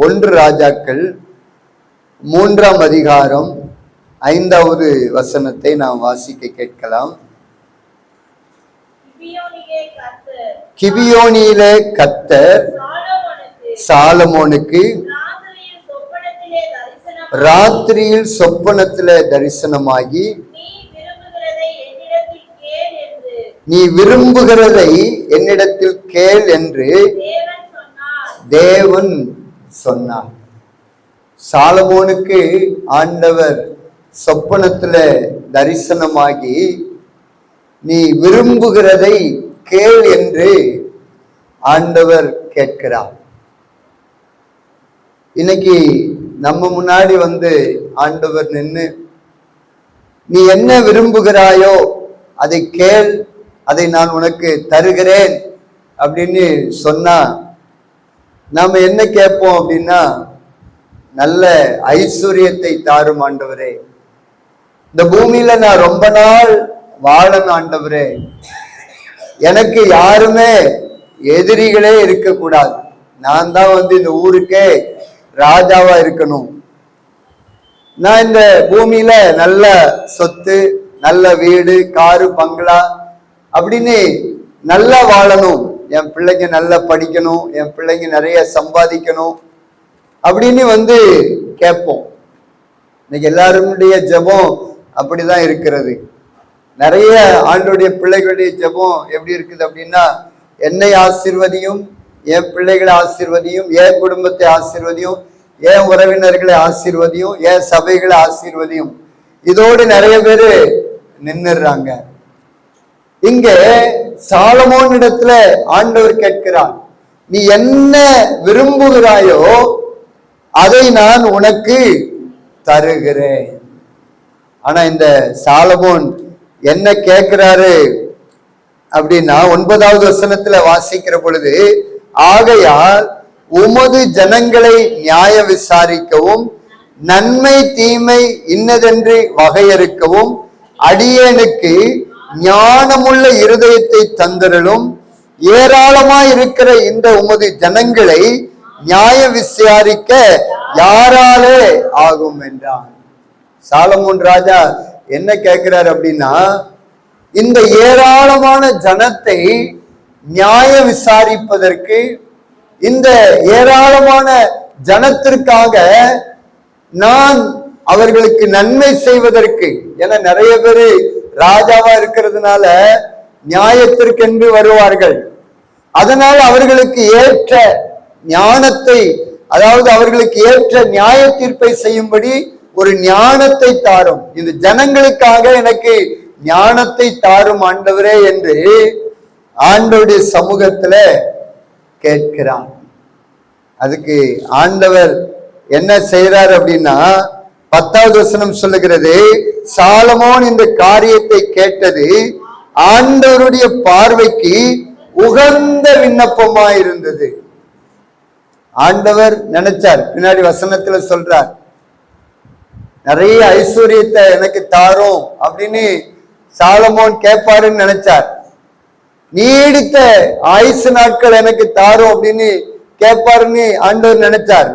1 ராஜாக்கள் 3ஆம் அதிகாரம் 5வது வசனத்தை நாம் வாசிக்க கேட்கலாம். கிபியோனிலே கர்த்தர் சாலமோனுக்கு ராத்திரியில் சொப்பனத்திலே தரிசனமாகி, நீ விரும்புகிறதை என்னிடத்தில் கேள் என்று தேவன் சொன்னார். சாலமோனுக்கு ஆண்டவர் சொப்பனத்துல தரிசனமாகி, நீ விரும்புகிறதை கேள் என்று ஆண்டவர் கேட்கிறார். இன்னைக்கு நம்ம முன்னாடி ஆண்டவர் நின்று, நீ என்ன விரும்புகிறாயோ அதை கேள், அதை நான் உனக்கு தருகிறேன் அப்படின்னு சொன்னா நாம என்ன கேட்போம் அப்படின்னா, நல்ல ஐஸ்வர்யத்தை தாரும் ஆண்டவரே, இந்த பூமியில நான் ரொம்ப நாள் வாழணும் ஆண்டவரே, எனக்கு யாருமே எதிரிகளே இருக்கக்கூடாது, நான் தான் இந்த ஊருக்கே ராஜாவா இருக்கணும், நான் இந்த பூமியில நல்ல சொத்து, நல்ல வீடு, காரு, பங்களா அப்படின்னு நல்லா வாழணும், என் பிள்ளைங்க நல்லா படிக்கணும், என் பிள்ளைங்க நிறைய சம்பாதிக்கணும் அப்படின்னு கேட்போம். இன்னைக்கு எல்லாருடைய ஜெபம் அப்படிதான் இருக்கிறது. நிறைய ஆண்டோடைய பிள்ளைகளுடைய ஜெபம் எப்படி இருக்குது அப்படின்னா, என்னை ஆசீர்வதியும், என் பிள்ளைகளை ஆசீர்வதியும், என் குடும்பத்தை ஆசீர்வதியும், என் உறவினர்களை ஆசீர்வதியும், என் சபைகளை ஆசீர்வதியும். இதோடு நிறைய பேரு நின்னுறாங்க. இங்க சாலமோன் இடத்துல ஆண்டவர் கேட்கிறார், நீ என்ன விரும்புகிறாயோ அதை நான் உனக்கு தருகிறேன். ஆனா இந்த சாலமோன் என்ன கேட்கிறாரு அப்படின்னா, 9வது வசனத்துல வாசிக்கிற பொழுது, ஆகையால் உமது ஜனங்களை நியாய விசாரிக்கவும், நன்மை தீமை இன்னதென்று வகையறுக்கவும், அடியேனுக்கு ஞானமுள்ள இருதயத்தை தந்தரலும், ஏராளமாய் இருக்கிற இந்த உமது ஜனங்களை நியாய விசாரிக்க யாராலே ஆகும் என்றான். சாலமோன் ராஜா என்ன கேட்கிறார் அப்படின்னா, இந்த ஏராளமான ஜனத்தை நியாய விசாரிப்பதற்கு, இந்த ஏராளமான ஜனத்திற்காக நான் அவர்களுக்கு நன்மை செய்வதற்கு, என நிறைய பேரு ராஜாவா இருக்கிறதுனால நியாயத்திற்கென்று வருவார்கள். அதனால் அவர்களுக்கு ஏற்ற ஞானத்தை, அதாவது அவர்களுக்கு ஏற்ற நியாய தீர்ப்பை செய்யும்படி ஒரு ஞானத்தை தாரும், இந்த ஜனங்களுக்காக எனக்கு ஞானத்தை தாரும் ஆண்டவரே என்று ஆண்டவருடைய சமூகத்துல கேட்கிறான். அதுக்கு ஆண்டவர் என்ன செய்யறார் அப்படின்னா, 10வது வசனம் சொல்லுகிறது, சாலமோன் இந்த காரியத்தை கேட்டது ஆண்டவருடைய பார்வைக்கு உகந்த விண்ணப்பமா இருந்தது. ஆண்டவர் நினைச்சார், பின்னாடி வசனத்துல சொல்றார், நிறைய ஐஸ்வர்யத்தை எனக்கு தாரும் அப்படின்னு சாலமோன் கேட்பாருன்னு நினைச்சார். நீடித்த ஆயுசு நாட்கள் எனக்கு தாரும் அப்படின்னு கேட்பாருன்னு ஆண்டவர் நினைச்சார்.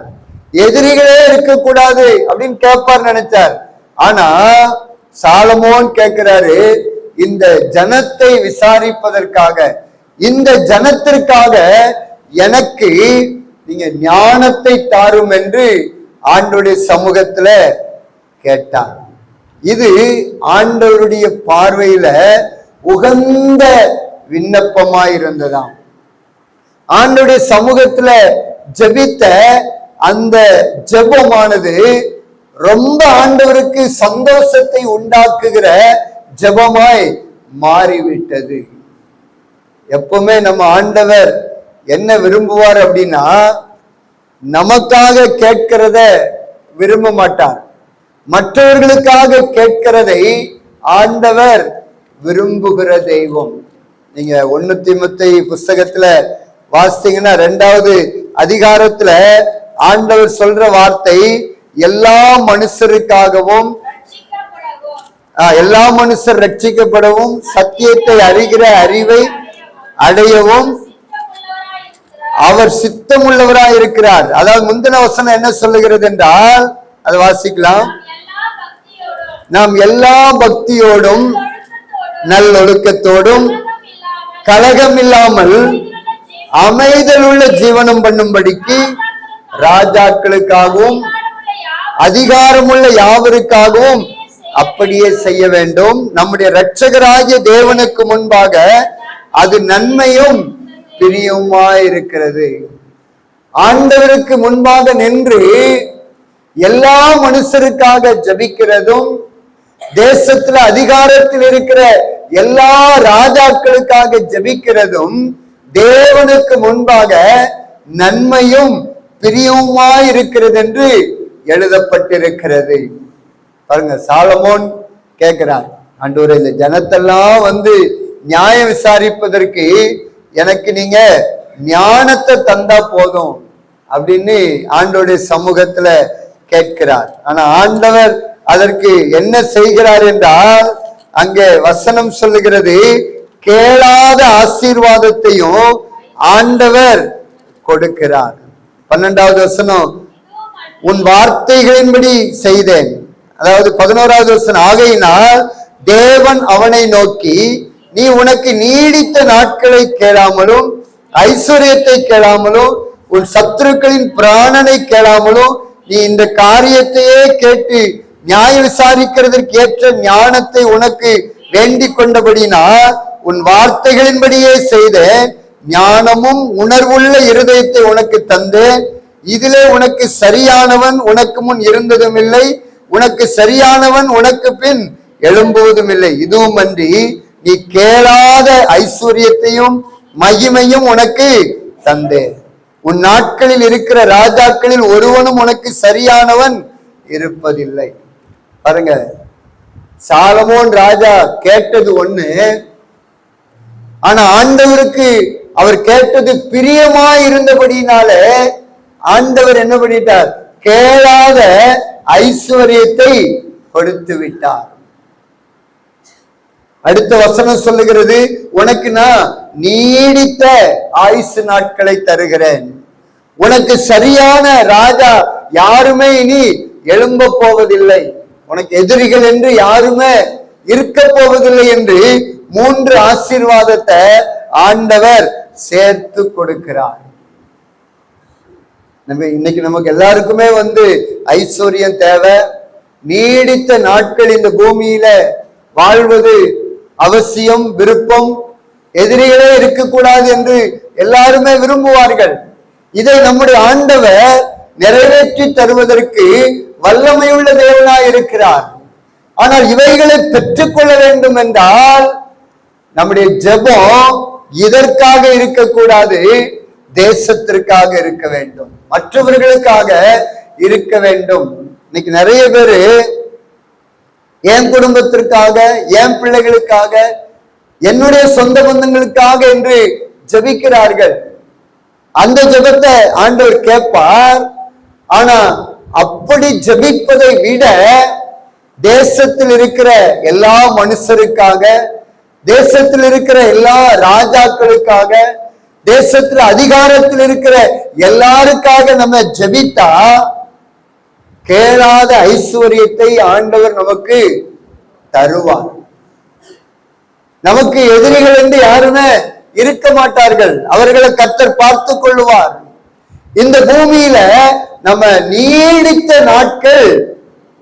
எதிரிகளே இருக்கக்கூடாது அப்படின்னு கேட்பார் நினைச்சார். ஆனா சாலமோன் கேட்கிறாரு, இந்த ஜனத்தை விசாரிப்பதற்காக, இந்த ஜனத்திற்காக எனக்கு நீங்க ஞானத்தை தாரும் என்று ஆண்டவருடைய சமூகத்துல கேட்டார். இது ஆண்டவருடைய பார்வையில உகந்த விண்ணப்பமாயிருந்ததாம். ஆண்டவருடைய சமூகத்துல ஜெபித்த அந்த ஜெபமானது ரொம்ப ஆண்டவருக்கு சந்தோஷத்தை உண்டாக்குகிற ஜெபமாய் மாறிவிட்டது. எப்பவுமே நம்ம ஆண்டவர் என்ன விரும்புவார் அப்படின்னா, நமக்காக கேட்கிறத விரும்ப மாட்டார், மற்றவர்களுக்காக கேட்கிறதை ஆண்டவர் விரும்புகிற தெய்வம். நீங்க 1 தீமோத்தேயு புஸ்தகத்துல வாசித்தீங்கன்னா 2வது அதிகாரத்துல ஆண்டவர் சொல்ற வார்த்தை, எல்லா மனுஷருக்காகவும், எல்லா மனுஷர் ரட்சிக்கப்படவும், சத்தியத்தை அறிகிற அறிவை அடையவும் அவர் சித்தம் உள்ளவராய் இருக்கிறார். அதாவது முந்தின வசனம் என்ன சொல்லுகிறது என்றால், அதை வாசிக்கலாம். நாம் எல்லா பக்தியோடும் நல்லொழுக்கத்தோடும் கலகம் இல்லாமல் அமைதல் உள்ள ஜீவனம் பண்ணும்படிக்கு ராஜாக்களுக்காகவும் அதிகாரமுள்ள யாவருக்காகவும் அப்படியே செய்ய வேண்டும். நம்முடைய இரட்சகராகிய தேவனுக்கு முன்பாக அது நன்மையும் பிரியமாயிருக்கிறது. ஆண்டவருக்கு முன்பாக நின்று எல்லா மனுஷருக்காக ஜபிக்கிறதும், தேசத்துல அதிகாரத்தில் இருக்கிற எல்லா ராஜாக்களுக்காக ஜபிக்கிறதும் தேவனுக்கு முன்பாக நன்மையும் பிரியமாயிருக்கிறது என்று எழுதப்பட்டிருக்கிறது. பாருங்க, சாலமோன் கேட்கிறார், ஆண்டவரே இந்த ஜனத்தெல்லாம் வந்து நியாயம் விசாரிப்பதற்கு எனக்கு நீங்க ஞானத்தை தந்தா போதும் அப்படின்னு ஆண்டவருடைய சமூகத்துல கேட்கிறார். ஆனா ஆண்டவர் அதற்கு என்ன செய்கிறார் என்றால், அங்கே வசனம் சொல்லுகிறது, கேளாத ஆசீர்வாதத்தையும் ஆண்டவர் கொடுக்கிறார். 12வது வசனம், உன் வார்த்தைகளின்படி செய்தேன். அதாவது 11வது வசனம், ஆகையினால் தேவன் அவனை நோக்கி, நீ உனக்கு நீடித்த நாட்களை கேளாமலும் ஐஸ்வர்யத்தை கேளாமலும் உன் சத்துருக்களின் பிராணனை கேளாமலும் நீ இந்த காரியத்தையே கேட்டு நியாய விசாரிக்கிறதற்கு ஏற்ற ஞானத்தை உனக்கு வேண்டிக் கொண்டபடினால் உன் வார்த்தைகளின்படியே செய்தேன். ஞானமும் உணர்வுள்ள இருதயத்தை உனக்கு தந்தேன். இதிலே உனக்கு சரியானவன் உனக்கு முன் இருந்ததும் இல்லை, உனக்கு சரியானவன் உனக்கு பின் எழும்புவதும் இல்லை. இதுவும் அன்றி நீ கேளாத ஐஸ்வர்யத்தையும் மகிமையும் உனக்கு தந்தேன். உன் நாட்களில் இருக்கிற ராஜாக்களில் ஒருவனும் உனக்கு சரியானவன் இருப்பதில்லை. பாருங்க, சாலமோன் ராஜா கேட்டது ஒண்ணு, ஆனா ஆண்டவருக்கு அவர் கேட்டது பிரியமாய் இருந்தபடினால ஆண்டவர் என்ன பண்ணிட்டார், கேளாத ஐஸ்வர்யத்தை கொடுத்து விட்டார். அடுத்த வசனம் சொல்லுகிறது, உனக்கு நான் நீடித்த ஆயுசு நாட்களை தருகிறேன். உனக்கு சரியான ராஜா யாருமே இனி எழும்ப போவதில்லை, உனக்கு எதிரிகள் என்று யாருமே இருக்க போவதில்லை என்று 3 ஆசீர்வாதத்தை ஆண்டவர் சேர்த்து கொடுக்கிறார். இன்னைக்கு நமக்கு எல்லாருக்குமே வந்து ஐஸ்வர்யம் தேவை, நீடித்த நாட்கள் இந்த பூமியில வாழ்வது அவசியம், விருப்பம். எதிரிகளே இருக்கக்கூடாது என்று எல்லாருமே விரும்புவார்கள். இதை நம்முடைய ஆண்டவர் நிறைவேற்றி தருவதற்கு வல்லமையுள்ள தேவனாய் இருக்கிறார். ஆனால் இவைகளை பெற்றுக்கொள்ள வேண்டும் என்றால் நம்முடைய ஜெபம் இதற்காக இருக்கக்கூடாது, தேசத்திற்காக இருக்க வேண்டும், மற்றவர்களுக்காக இருக்க வேண்டும். இன்னைக்கு நிறைய பேரு என் குடும்பத்திற்காக, என் பிள்ளைகளுக்காக, என்னுடைய சொந்த பந்தங்களுக்காக என்று ஜெபிக்கிறார்கள். அந்த ஜெபத்தை ஆண்டவர் கேட்பார். ஆனா அப்படி ஜெபிப்பதை விட தேசத்தில் இருக்கிற எல்லா மனுஷருக்காக, தேசத்தில் இருக்கிற எல்லா ராஜாக்களுக்காக, தேசத்தில் அதிகாரத்தில் இருக்கிற எல்லாருக்காக நம்ம ஜெபித்தா கேளாத ஐஸ்வர்யத்தை ஆண்டவர் நமக்கு தருவார். நமக்கு எதிரிகள் என்று யாருமே இருக்க மாட்டார்கள், அவர்களை கர்த்தர் பார்த்து கொள்ளுவார். இந்த பூமியில நம்ம நீடித்த நாட்கள்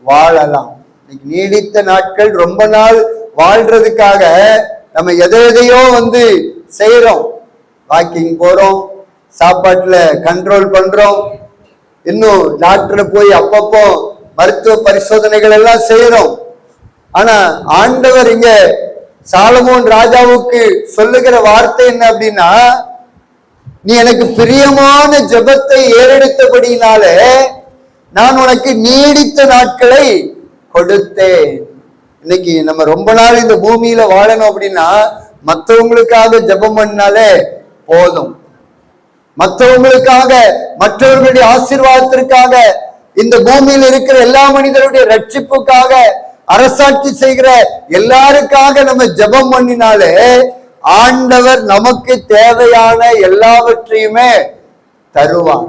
வாழலாம். நீடித்த நாட்கள், ரொம்ப நாள் வாழ்றதுக்காக நம்ம எதையோ வந்து செய்யறோம். வாக்கிங் போறோம், சாப்பாட்டுல கண்ட்ரோல் பண்றோம், இன்னும் டாக்டர் போய் அப்பப்போ மருத்துவ பரிசோதனைகள் எல்லாம் செய்யறோம். ஆனா ஆண்டவர் இங்க சாலமோன் ராஜாவுக்கு சொல்லுகிற வார்த்தை என்ன அப்படின்னா, நீ எனக்கு பிரியமான ஜெபத்தை ஏறெடுத்தபடினாலே நான் உனக்கு நீடித்த நாட்களை கொடுத்தேன். இன்னைக்கு நம்ம ரொம்ப நாள் இந்த பூமியில வாழணும் அப்படின்னா மற்றவங்களுக்காக ஜெபம் பண்ணாலே போதும். மற்றவங்களுக்காக, மற்றவர்களுடைய ஆசீர்வாதத்திற்காக, இந்த பூமியில் இருக்கிற எல்லா மனிதருடைய ரட்சிப்புக்காக, அரசாட்சி செய்கிற எல்லாருக்காக நம்ம ஜெபம் பண்ணினாலே ஆண்டவர் நமக்கு தேவையான எல்லாவற்றையுமே தருவார்.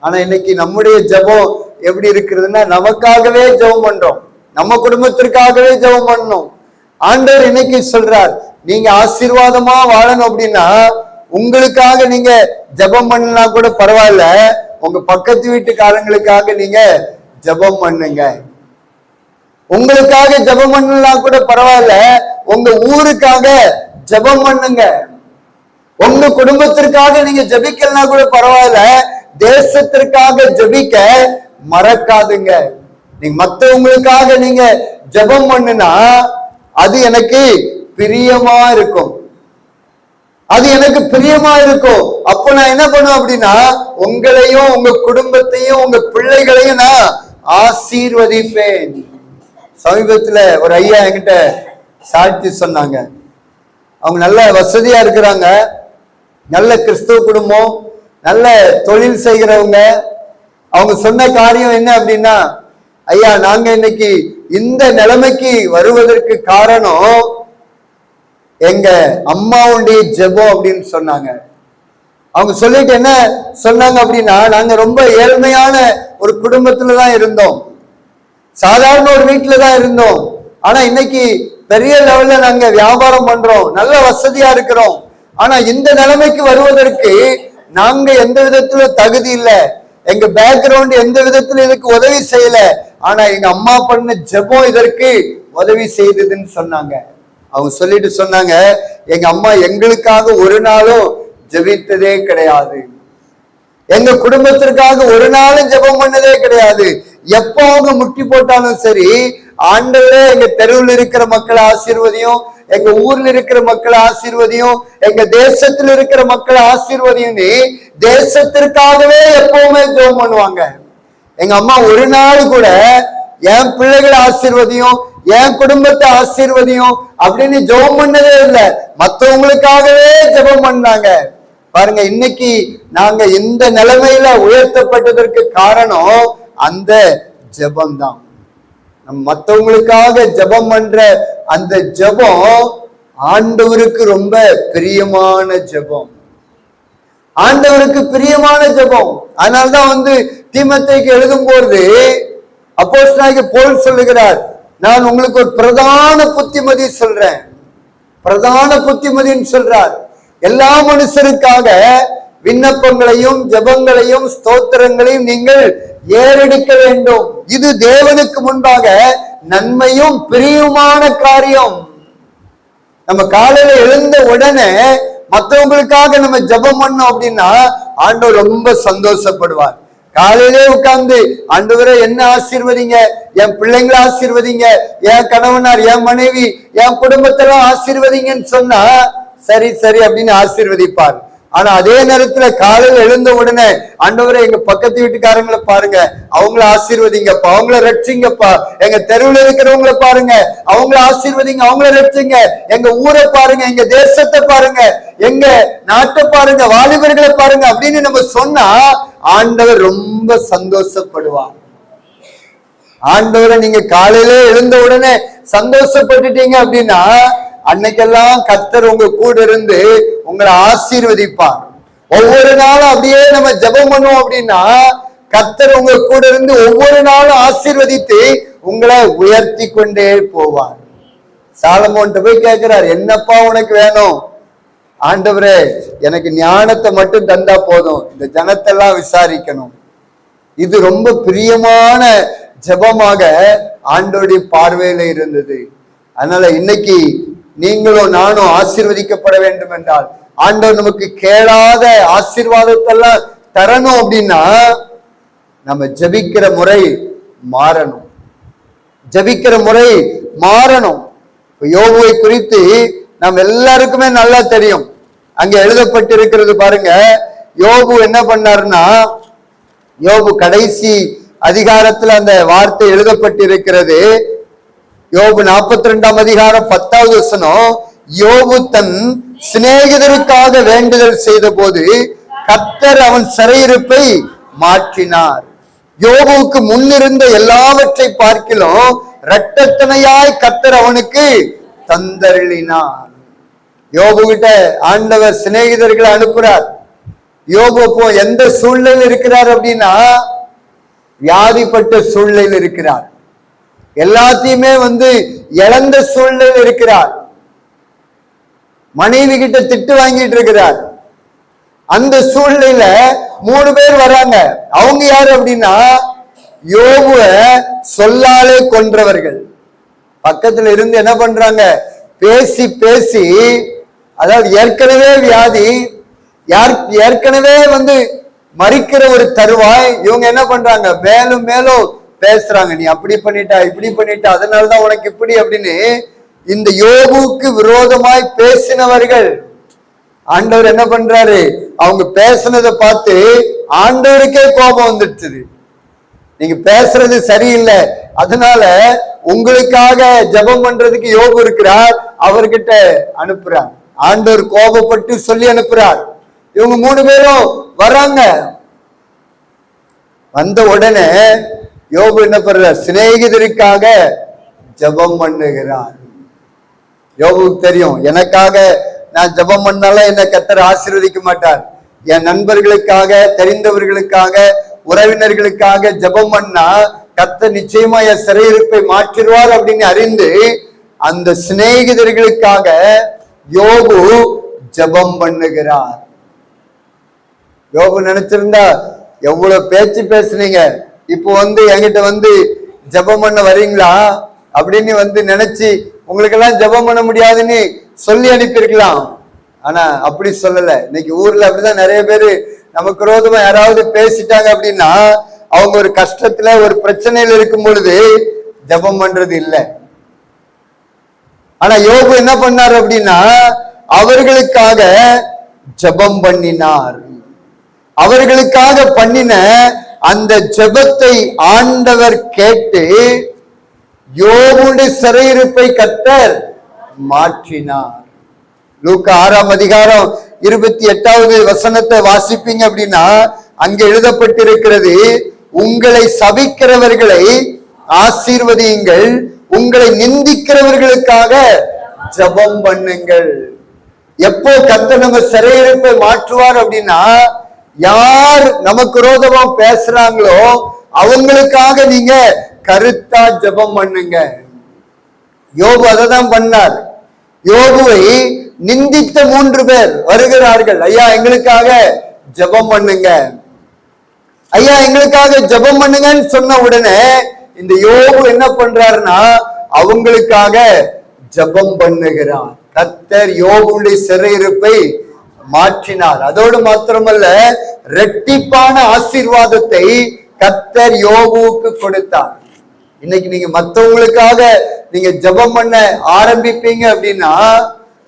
ஆனா இன்னைக்கு நம்முடைய ஜெபம் எப்படி இருக்கிறதுன்னா, நமக்காகவே ஜெபம் பண்றோம், நம்ம குடும்பத்திற்காகவே ஜெபம் பண்ணணும். ஆண்டவர் இன்னைக்கு சொல்றார், நீங்க ஆசீர்வாதமா வாழணும் அப்படின்னா உங்களுக்காக நீங்க ஜெபம் பண்ணா கூட பரவாயில்ல, உங்க பக்கத்து வீட்டுக்காரங்களுக்காக நீங்க ஜெபம் பண்ணுங்க. உங்களுக்காக ஜெபம் பண்ணலாம் கூட பரவாயில்ல, உங்க ஊருக்காக ஜெபம் பண்ணுங்க. உங்க குடும்பத்திற்காக நீங்க ஜெபிக்கலாம் கூட பரவாயில்ல, தேசத்திற்காக ஜெபிக்க மறக்காதுங்க. நீங்க மற்றவங்களுக்காக நீங்க ஜெபம் பண்ணுனா அது எனக்கு பிரியமா இருக்கும், அது எனக்கு பிரியமா இருக்கும். அப்ப நான் என்ன பண்ணுவேன் அப்படின்னா, உங்களையும் உங்க குடும்பத்தையும் உங்க பிள்ளைகளையும் நான் ஆசீர்வதிப்பேன். சமீபத்துல ஒரு ஐயா என்கிட்ட சாட்சி சொன்னாங்க. அவங்க நல்ல வசதியா இருக்கிறாங்க, நல்ல கிறிஸ்துவ குடும்பம், நல்ல தொழில் செய்கிறவங்க. அவங்க சொன்ன காரியம் என்ன அப்படின்னா, ஐயா நாங்க இன்னைக்கு இந்த நிலைமைக்கு வருவதற்கு காரணம் எங்க அம்மாவுடைய ஜெபம் அப்படின்னு சொன்னாங்க. அவங்க சொல்லிட்டு என்ன சொன்னாங்க அப்படின்னா, நாங்க ரொம்ப ஏழ்மையான ஒரு குடும்பத்துலதான் இருந்தோம், சாதாரண ஒரு வீட்டுலதான் இருந்தோம். ஆனா இன்னைக்கு பெரிய லெவல்ல நாங்க வியாபாரம் பண்றோம், நல்ல வசதியா இருக்கிறோம். ஆனா இந்த நிலைமைக்கு வருவதற்கு நாங்க எந்த விதத்துல தகுதி இல்லை, எங்க பேக்ரவுண்ட் எந்த விதத்துல இதுக்கு உதவி செய்யல. ஆனா எங்க அம்மா பண்ண ஜெபம் இதற்கு உதவி செய்ததுன்னு சொன்னாங்க. அவங்க சொல்லிட்டு சொன்னாங்க, எங்க அம்மா எங்களுக்காக ஒரு நாளும் ஜெபித்ததே கிடையாது, எங்க குடும்பத்திற்காக ஒரு நாளும் ஜெபம் பண்ணதே கிடையாது. எப்ப அவங்க முட்டி போட்டாலும் சரி, ஆண்டவரே எங்க தெருவில் இருக்கிற மக்களை ஆசீர்வதியும், எங்க ஊர்ல இருக்கிற மக்களை ஆசீர்வதியும், எங்க தேசத்துல இருக்கிற மக்களை ஆசீர்வதியும், தேசத்திற்காகவே எப்பவுமே ஜெபம் பண்ணுவாங்க. எங்க அம்மா ஒரு நாள் கூட என் பிள்ளைகளை ஆசீர்வதியும், என் குடும்பத்தை ஆசீர்வதியும் அப்படின்னு ஜெபம் பண்ணதே இல்லை, மற்றவங்களுக்காகவே ஜெபம் பண்ணாங்க. பாருங்க, இன்னைக்கு நாங்க இந்த நிலைமையில உயர்த்தப்பட்டதற்கு காரணம் அந்த ஜெபம் தான். நம்ம மற்றவங்களுக்காக ஜெபம் பண்ற அந்த ஜெபம் ஆண்டவருக்கு ரொம்ப பிரியமான ஜெபம், ஆண்டவருக்கு பிரியமான ஜெபம். அதனால்தான் தீமோத்தேயுக்கு எழுதும் போது அப்போஸ்தலனாகிய பவுல் சொல்லுகிறார், நான் உங்களுக்கு ஒரு பிரதான புத்திமதி சொல்றேன், பிரதான புத்திமதின்னு சொல்றார். எல்லா மனுஷருக்காக விண்ணப்பங்களையும் ஜெபங்களையும் ஸ்தோத்திரங்களையும் நீங்கள் ஏறெடுக்க வேண்டும், இது தேவனுக்கு முன்பாக நன்மையும் பிரியுமான காரியம். நம்ம காலையில எழுந்த உடனே மற்றவங்களுக்காக நம்ம ஜெபம் பண்ணோம் அப்படின்னா ஆண்டவர் ரொம்ப சந்தோஷப்படுவார். காலையிலே உட்கார்ந்து ஆண்டவரே என்ன ஆசீர்வதிங்க, என் பிள்ளைங்களை ஆசீர்வதிங்க, என் கணவனார் என் மனைவி என் குடும்பத்தெல்லாம் ஆசீர்வதிங்கன்னு சொன்னா சரி சரி அப்படின்னு ஆசீர்வதிப்பார். ஆனா அதே நேரத்துல காலையில எழுந்த உடனே ஆண்டவரே எங்க பக்கத்து வீட்டுக்காரங்களை பாருங்க, அவங்கள ஆசீர்வதிங்கப்பா, அவங்கள ரட்சிங்கப்பா, எங்க தெருவில் இருக்கிறவங்களை பாருங்க, அவங்கள ஆசீர்வதிங்க, அவங்கள ரட்சிங்க, எங்க ஊரை பாருங்க, எங்க தேசத்தை பாருங்க, எங்க நாட்டை பாருங்க, வாலிபர்களை பாருங்க அப்படின்னு நம்ம சொன்னா ஆண்டவர் ரொம்ப சந்தோஷப்படுவார். ஆண்டவரை நீங்க காலையில எழுந்த உடனே சந்தோஷப்பட்டுட்டீங்க அப்படின்னா அன்னைக்கெல்லாம் கர்த்தர் உங்க கூட இருந்து உங்களை ஆசீர்வதிப்பார். ஒவ்வொரு நாளும் அப்படியே நம்ம ஜெபம் பண்ணுவோம் அப்படின்னா கர்த்தர் உங்க கூட இருந்து ஒவ்வொரு நாளும் ஆசீர்வதித்து உங்களை உயர்த்தி கொண்டே போவார். சாலமோன் போய் கேட்கிறார், என்னப்பா உனக்கு வேணும்? ஆண்டவரே எனக்கு ஞானத்தை மட்டும் தந்தா போதும், இந்த ஜனத்தெல்லாம் விசாரிக்கணும். இது ரொம்ப பிரியமான ஜெபமாக ஆண்டவருடைய பார்வையில இருந்தது. அதனால இன்னைக்கு நீங்களும் நானும் ஆசீர்வதிக்கப்பட வேண்டும் என்றால், ஆண்டவர் நமக்கு கேளாத ஆசீர்வாதத்தெல்லாம் தரணும் அப்படின்னா நம்ம ஜெபிக்கிற முறை மாறணும், ஜெபிக்கிற முறை மாறணும். யோபுவை குறித்து நம்ம எல்லாருக்குமே நல்லா தெரியும். அங்க எழுதப்பட்டிருக்கிறது பாருங்க, யோபு என்ன பண்ணாருன்னா, யோபு கடைசி அதிகாரத்துல அந்த வார்த்தை எழுதப்பட்டிருக்கிறது. யோபு 42ஆம் அதிகாரம் 10வது வசனம், யோபு தன் சிநேகிதருக்காக வேண்டுதல் செய்த போது கர்த்தர் அவன் சிறையிருப்பை மாற்றினார். யோபுவுக்கு முன்னிருந்த எல்லாவற்றை பார்க்கிலும் இரட்டத்தனையாய் கர்த்தர் அவனுக்கு தந்தருளினார். யோபு கிட்ட ஆண்டவர் சிநேகிதர்களை அனுப்புறார். யோபு அப்போ எந்த சூழ்நிலையில் இருக்கிறார் அப்படின்னா, வியாதிப்பட்ட சூழ்நிலையில் இருக்கிறார். எல்லாத்தையுமே இழந்த சூழ்நிலையில் இருக்கிறார். மனைவி கிட்ட திட்டு வாங்கிட்டு இருக்கிறார். அந்த சூழ்நிலையில 3 பேர் வராங்க. அவங்க யாரு அப்படின்னா, யோபுவ சொல்லாலே கொன்றவர்கள். பக்கத்துல இருந்து என்ன பண்றாங்க, பேசி பேசி, அதாவது ஏற்கனவே வியாதி, ஏற்கனவே மறிக்கிற ஒரு தருவாய், இவங்க என்ன பண்றாங்க, மேலும் மேலும் பேசுறாங்க. நீ அப்படி பண்ணிட்டா, இப்படி பண்ணிட்டா, அதனாலதான் உனக்கு இப்படி அப்படின்னு இந்த யோபுக்கு விரோதமாய் பேசினவர்கள். ஆண்டவர் என்ன பண்றாரு, அவங்க பேசுனதை பார்த்து ஆண்டவருக்கே கோபம் வந்துடுச்சு. நீங்க பேசுறது சரியில்லை, அதனால உங்களுக்காக ஜெபம் பண்றதுக்கு யோபு இருக்கிறார், அவர்கிட்ட அனுப்புறார். ஆண்டவர் கோபப்பட்டு சொல்லி அனுப்புறார். இவங்க 3 பேரும் வராங்க. வந்த உடனே யோபு என்ன பண்றார், சிநேகிதருக்காக ஜெபம் பண்ணுகிறார். யோபுக்கு தெரியும், எனக்காக நான் ஜெபம் பண்ணாலும் என்ன கர்த்தர் ஆசீர்வதிக்க மாட்டார். என் நண்பர்களுக்காக, தெரிந்தவர்களுக்காக, உறவினர்களுக்காக ஜெபம் பண்ணா கர்த்தர் நிச்சயமா என் சிறையிருப்பை மாற்றிடுவார் அப்படின்னு அறிந்து அந்த சிநேகிதர்களுக்காக யோபு ஜெபம் பண்ணுகிறார். யோபு நினைச்சிருந்தா, எவ்வளவு பேச்சு பேசுனீங்க, இப்போ என்கிட்ட ஜெபம் பண்ண வரீங்களா அப்படின்னு நினைச்சு உங்களுக்கெல்லாம் ஜெபம் பண்ண முடியாதுன்னு சொல்லி அனுப்பியிருக்கலாம். ஆனா அப்படி சொல்லல. இன்னைக்கு ஊர்ல அப்படிதான் நிறைய பேரு நமக்கு விரோதமா யாராவது பேசிட்டாங்க அப்படின்னா, அவங்க ஒரு கஷ்டத்துல, ஒரு பிரச்சனையில இருக்கும் பொழுது ஜெபம் பண்றது இல்லை. ஆனா யோபு என்ன பண்ணார் அப்படின்னா, அவர்களுக்காக ஜெபம் பண்ணினார். அவர்களுக்காக பண்ணின அந்த ஜெபத்தை ஆண்டவர் கேட்டு யோபுடைய சிறையிருப்பை கர்த்தர் மாற்றினார். லூக்கா 6ஆம் அதிகாரம் 28வது வசனத்தை வாசிப்பீங்க அப்படின்னா, அங்க எழுதப்பட்டிருக்கிறது, உங்களை சபிக்கிறவர்களை ஆசீர்வதியுங்கள், உங்களை நிந்திக்கிறவர்களுக்காக ஜெபம் பண்ணுங்கள். எப்போ கர்த்தர் நம்ம சிறையிருப்பை மாற்றுவார் அப்படின்னா, யார் நமக்கு விரோதமா பேசுறாங்களோ அவங்களுக்காக நீங்க கருத்தா ஜெபம் பண்ணுங்க. யோபு அததான் பண்ணார். யோபுவை நிந்தித்த 3 பேர் வருகிறார்கள். ஐயா எங்களுக்காக ஜெபம் பண்ணுங்க, ஐயா எங்களுக்காக ஜெபம் பண்ணுங்கன்னு சொன்ன உடனே இந்த யோபு என்ன பண்றாருன்னா, அவங்களுக்காக ஜெபம் பண்ணுகிறார். கர்த்தர் யோபுடைய சிறையிருப்பை மாற்றினார். அதோடு மாத்திரமல்ல, இரட்டிப்பான ஆசீர்வாதத்தை கர்த்தர் யோபுவுக்கு கொடுத்தார். இன்னைக்கு நீங்க மற்றவங்களுக்காக நீங்க ஜெபம் பண்ண ஆரம்பிப்பீங்க அப்படின்னா,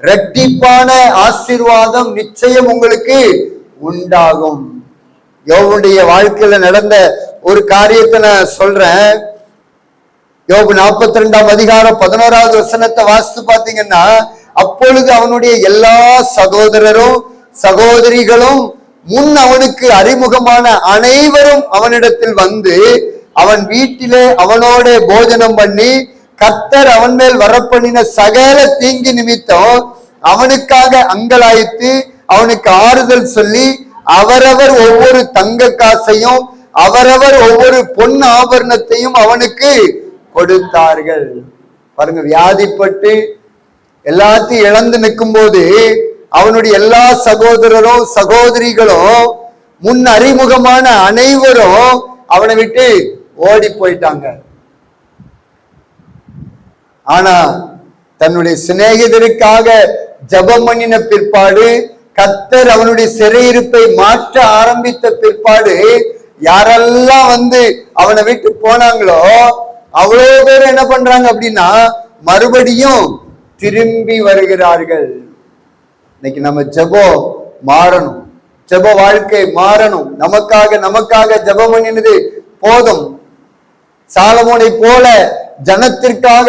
இரட்டிப்பான ஆசீர்வாதம் நிச்சயம் உங்களுக்கு உண்டாகும். யோபுடைய வாழ்க்கையில நடந்த ஒரு காரியத்தை நான் சொல்றேன். யோபு 42ஆம் அதிகாரம் 11வது வசனத்தை வாசித்து பாத்தீங்கன்னா, அப்பொழுது அவனுடைய எல்லா சகோதரரும் சகோதரிகளும் முன் அவனுக்கு அறிமுகமான அனைவரும் அவனிடத்தில் வந்து அவன் வீட்டிலே அவனோட போஜனம் பண்ணி, கர்த்தர் அவன் மேல் வரப்பண்ணின சகல தீங்கு நிமித்தம் அவனுக்காக அங்கலாய்த்து அவனுக்கு ஆறுதல் சொல்லி, அவரவர் ஒவ்வொரு தங்க காசையும் அவரவர் ஒவ்வொரு பொன் ஆபரணத்தையும் அவனுக்கு கொடுத்தார்கள். பாருங்க, வியாதிப்பட்டு எல்லாத்தையும் இழந்து நிற்கும் போது அவனுடைய எல்லா சகோதரரும் சகோதரிகளும் முன் அறிமுகமான அனைவரும் அவனை விட்டு ஓடி போயிட்டாங்க. ஆனா தன்னுடைய சிநேகிதருக்காக ஜெபம் பண்ணின பிற்பாடு, கர்த்தர் அவனுடைய சிறையிருப்பை மாற்ற ஆரம்பித்த பிற்பாடு, யாரெல்லாம் அவனை விட்டு போனாங்களோ அவ்வளவு பேர் என்ன பண்றாங்க அப்படின்னா, மறுபடியும் திரும்பி வருகிறார்கள். இன்னைக்கு நம்ம ஜெபம் மாறணும், ஜெப வாழ்க்கை மாறணும். நமக்காக ஜெபம் பண்ணினது போதும். சாலமோனை போல ஜனத்திற்காக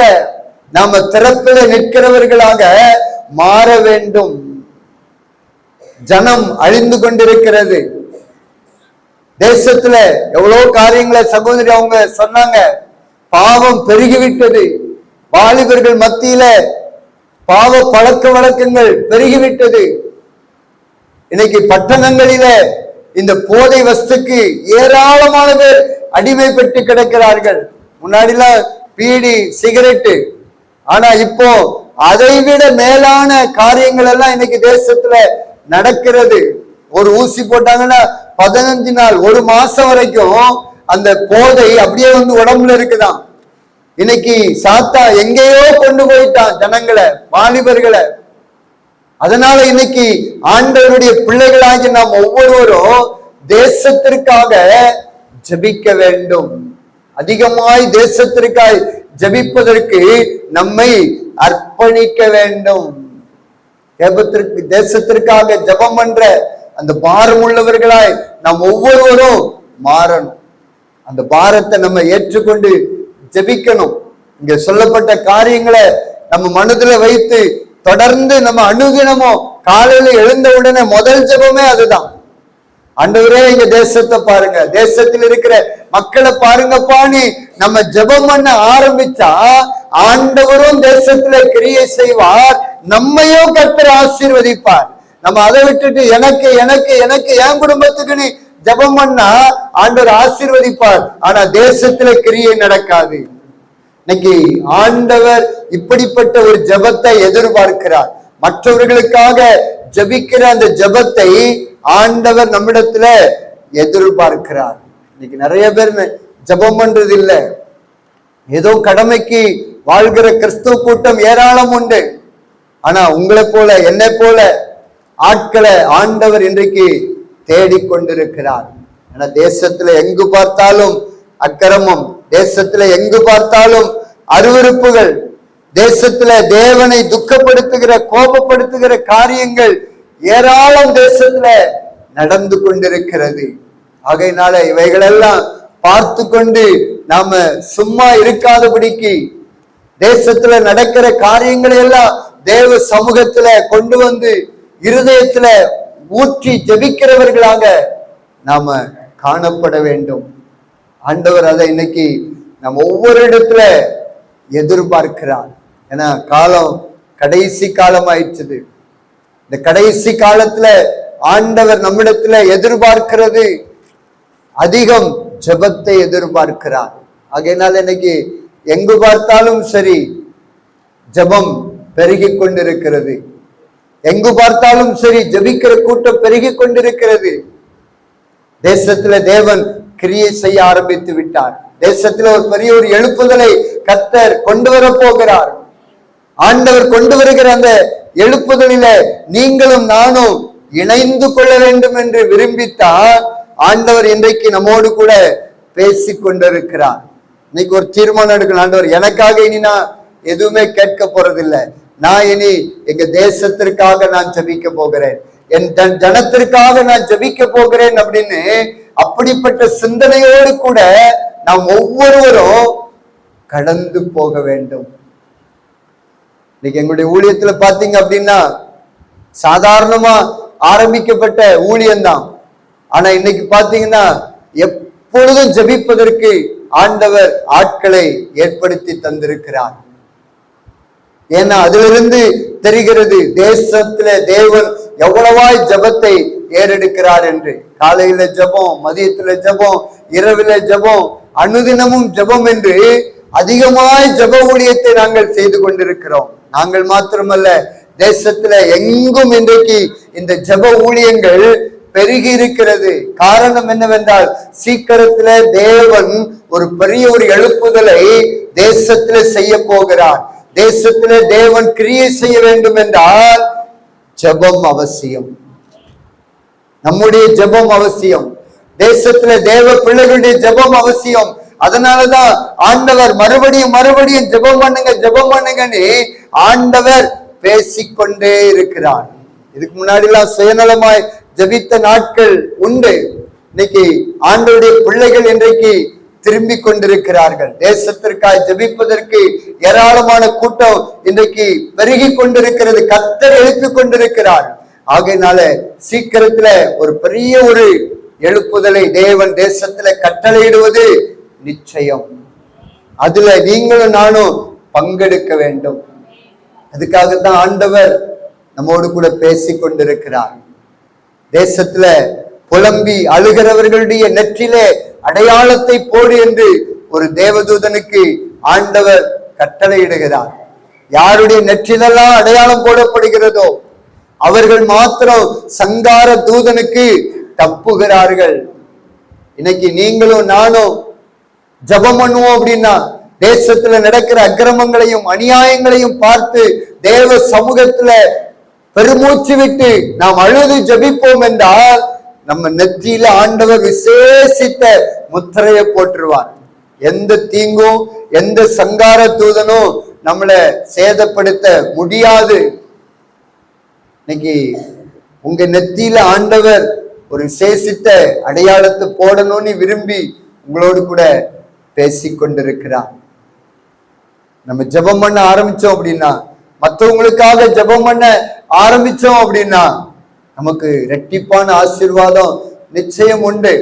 நாம திறப்பில நிற்கிறவர்களாக மாற வேண்டும். ஜனம் அழிந்து கொண்டிருக்கிறது. தேசத்துல எவ்வளவு காரியங்களை சகோதரி அவங்க சொன்னாங்க. பாவம் பெருகிவிட்டது. வாலிபர்கள் மத்தியில பாவ பழக்க வழக்கங்கள் பெருகிவிட்டது. இன்னைக்கு பட்டணங்களில இந்த போதை வஸ்துக்கு ஏராளமான பேர் அடிமைப்பட்டு கிடக்கிறார்கள். முன்னாடிலாம் பீடி, சிகரெட்டு, ஆனா இப்போ அதை விட மேலான காரியங்கள் எல்லாம் இன்னைக்கு தேசத்துல நடக்கிறது. ஒரு ஊசி போட்டாங்கன்னா 15 நாள், 1 மாசம் வரைக்கும் அந்த போதை அப்படியே உடம்புல இருக்குதான். இன்னைக்கு சாத்தா எங்கேயோ கொண்டு போயிட்டான் ஜனங்களை, வாலிபர்களை. அதனால இன்னைக்கு ஆண்டவருடைய பிள்ளைகளாகி நாம் ஒவ்வொருவரும் தேசத்திற்காக ஜெபிக்க வேண்டும். அதிகமாய் தேசத்திற்காய் ஜெபிப்பதற்கு நம்மை அர்ப்பணிக்க வேண்டும். தேசத்திற்காக ஜெபம் பண்ற அந்த பாரம் உள்ளவர்களாய் நாம் ஒவ்வொருவரும் மாறணும். அந்த பாரத்தை நம்ம ஏற்றுக்கொண்டு ஜெபிக்கணும். இங்க சொல்லப்பட்ட காரியங்களை நம்ம மனதுல வைத்து தொடர்ந்து நம்ம அனுதினமும் காலையில எழுந்த உடனே முதல் ஜெபமே அதுதான். ஆண்டவரே, எங்க தேசத்தை பாருங்க, தேசத்தில் இருக்கிற மக்களை பாருங்கப்பான்னு நம்ம ஜெபம் பண்ண ஆரம்பிச்சா ஆண்டவரும் தேசத்துல கிரியை செய்வார், நம்மையும் கர்த்தர் ஆசீர்வதிப்பார். நம்ம அதை விட்டுட்டு எனக்கு எனக்கு எனக்கு என் குடும்பத்துக்குன்னு ஜெபம் பண்ணா ஆண்டவர் ஆசீர்வதிப்பார், ஆனா தேசத்துல கிரியை நடக்காது. இன்னைக்கு ஆண்டவர் இப்படிப்பட்ட ஒரு ஜெபத்தை எதிர்பார்க்கிறார். மற்றவர்களுக்காக ஜெபிக்கிற அந்த ஜெபத்தை ஆண்டவர் நம்மிடத்துல எதிர்பார்க்கிறார். இன்னைக்கு நிறைய பேர் ஜெபம் பண்றது இல்லை. ஏதோ கடமைக்கு வாழ்கிற கிறிஸ்துவ கூட்டம் ஏராளம் உண்டு. ஆனா உங்களை போல என்னை போல ஆட்களை ஆண்டவர் இன்றைக்கு தேடிக்கொண்டிருக்கிறார். ஏன்னா தேசத்துல எங்கு பார்த்தாலும் அக்கிரமம், தேசத்துல எங்கு பார்த்தாலும் அருவருப்புகள், தேசத்துல தேவனை துக்கப்படுத்துகிற கோபப்படுத்துகிற காரியங்கள் ஏராளம் தேசத்துல நடந்து கொண்டிருக்கிறது. ஆகையினால இவைகளெல்லாம் பார்த்து கொண்டு நாம சும்மா இருக்காதபடிக்கு தேசத்துல நடக்கிற காரியங்களை எல்லாம் தேவ சமூகத்துல கொண்டு வந்து இருதயத்துல ஊற்றி ஜெபிக்கிறவர்களாக நாம காணப்பட வேண்டும். ஆண்டவர் அதை இன்னைக்கு நம்ம ஒவ்வொரு இடத்துல எதிர்பார்க்கிறார். ஏன்னா காலம் கடைசி காலம் ஆயிடுச்சு. இந்த கடைசி காலத்துல ஆண்டவர் நம்மிடத்துல எதிர்பார்க்கிறது அதிகம் ஜெபத்தை எதிர்பார்க்கிறார். ஆகையினால இன்னைக்கு எங்கு பார்த்தாலும் சரி ஜெபம் பெருகி கொண்டிருக்கிறது. எங்கு பார்த்தாலும் சரி ஜெபிக்கிற கூட்டம் பெருகி கொண்டிருக்கிறது. தேசத்துல தேவன் கிரியை செய்ய ஆரம்பித்து விட்டார். தேசத்துல ஒரு பெரிய ஒரு எழுப்புதலை கர்த்தர் கொண்டு வர போகிறார். ஆண்டவர் கொண்டு வருகிற அந்த எழுப்புதலில நீங்களும் நானும் இணைந்து கொள்ள வேண்டும் என்று விரும்பித்தான் ஆண்டவர் இன்றைக்கு நம்மோடு கூட பேசிக் கொண்டிருக்கிறார். இன்னைக்கு ஒரு தீர்மானம் எடுக்கணும். ஆண்டவர், எனக்காக இனி நான் எதுவுமே கேட்க போறதில்லை. நான் இனி எங்க தேசத்திற்காக நான் ஜெபிக்க போகிறேன், என் ஜனத்திற்காக நான் ஜெபிக்க போகிறேன் அப்படின்னு அப்படிப்பட்ட சிந்தனையோடு கூட நாம் ஒவ்வொருவரும் கடந்து போக வேண்டும். இன்னைக்கு எங்களுடைய ஊழியத்துல பாத்தீங்க அப்படின்னா சாதாரணமா ஆரம்பிக்கப்பட்ட ஊழியம்தான். ஆனா இன்னைக்கு பாத்தீங்கன்னா எப்பொழுதும் ஜெபிப்பதற்கு ஆண்டவர் ஆட்களை ஏற்படுத்தி தந்திருக்கிறார். ஏன்னா அதிலிருந்து தெரிகிறது தேசத்துல தேவன் எவ்வளவாய் ஜெபத்தை ஏறெடுக்கிறார் என்று. காலையில ஜெபம், மதியத்துல ஜெபம், இரவில ஜெபம், அனுதினமும் ஜெபம் என்று அதிகமாய் ஜெப ஊழியத்தை நாங்கள் செய்து கொண்டிருக்கிறோம். நாங்கள் மாத்திரமல்ல, தேசத்துல எங்கும் இன்றைக்கு இந்த ஜெப ஊழியங்கள் பெருகி இருக்கிறது. காரணம் என்னவென்றால் சீக்கிரத்துல தேவன் ஒரு பெரிய ஒரு எழுப்புதலை தேசத்துல செய்ய போகிறார். தேசத்துல தேவன் கிரியை செய்ய வேண்டும் என்றால் ஜெபம் அவசியம். நம்முடைய ஜெபம் அவசியம். தேசத்துல தேவ பிள்ளைகளுடைய ஜெபம் அவசியம். அதனாலதான் ஆண்டவர் மறுபடியும் மறுபடியும் ஜெபம் பண்ணுங்க ஜெபம் பண்ணுங்கன்னு ஆண்டவர் பேசிக்கொண்டே இருக்கிறார். இதுக்கு முன்னாடி எல்லாம் சுயநலமாய் ஜெபித்த நாட்கள் உண்டு. இன்னைக்கு ஆண்டவருடைய பிள்ளைகள் இன்றைக்கு திரும்பி கொண்டிருக்கிறார்கள். தேசத்திற்காக ஜெபிப்பதற்கு ஏராளமான கூட்டம் இன்றைக்கு பெருகி கொண்டிருக்கிறது. கர்த்தர் எழுப்பி கொண்டிருக்கிறார். ஆகையினால சீக்கிரத்துல ஒரு பெரிய ஒரு எழுப்புதலை தேவன் தேசத்துல கட்டளையிடுவது நிச்சயம். அதுல நீங்களும் நானும் பங்கெடுக்க வேண்டும். அதுக்காகத்தான் ஆண்டவர் நம்மோடு கூட பேசி கொண்டிருக்கிறார். தேசத்துல புலம்பி அழுகிறவர்களுடைய நெற்றிலே அடையாளத்தை போடு என்று ஒரு தேவதூதனுக்கு ஆண்டவர் கட்டளையிடுகிறார். யாருடைய நெற்றிலெல்லாம் அடையாளம் போடப்படுகிறதோ அவர்கள் மாத்திரம் சங்கார தூதனுக்கு தப்புகிறார்கள். இன்னைக்கு நீங்களும் நானும் ஜபம் பண்ணுவோம் அப்படின்னா, தேசத்துல நடக்கிற அக்கிரமங்களையும் அநியாயங்களையும் பார்த்து தேவ சமூகத்துல பெருமூச்சு விட்டு நாம் அழுது ஜபிப்போம் என்றால் நம்ம நெற்றியில ஆண்டவர் விசேஷித்த முத்திரையை போட்டுருவார். எந்த தீங்கும் எந்த சங்கார தூதனும் நம்மளை சேதப்படுத்த முடியாது. இன்னைக்கு உங்க நெத்தியில ஆண்டவர் ஒரு விசேஷித்த அடையாளத்தை போடணும்னு விரும்பி உங்களோடு கூட பேசி கொண்டிருக்கிறார். நம்ம ஜெபம் பண்ண ஆரம்பிச்சோம் அப்படின்னா, மற்றவங்களுக்காக ஜெபம் பண்ண ஆரம்பிச்சோம் அப்படின்னா நமக்கு இரட்டிப்பான ஆசீர்வாதம் நிச்சயம் உண்டு.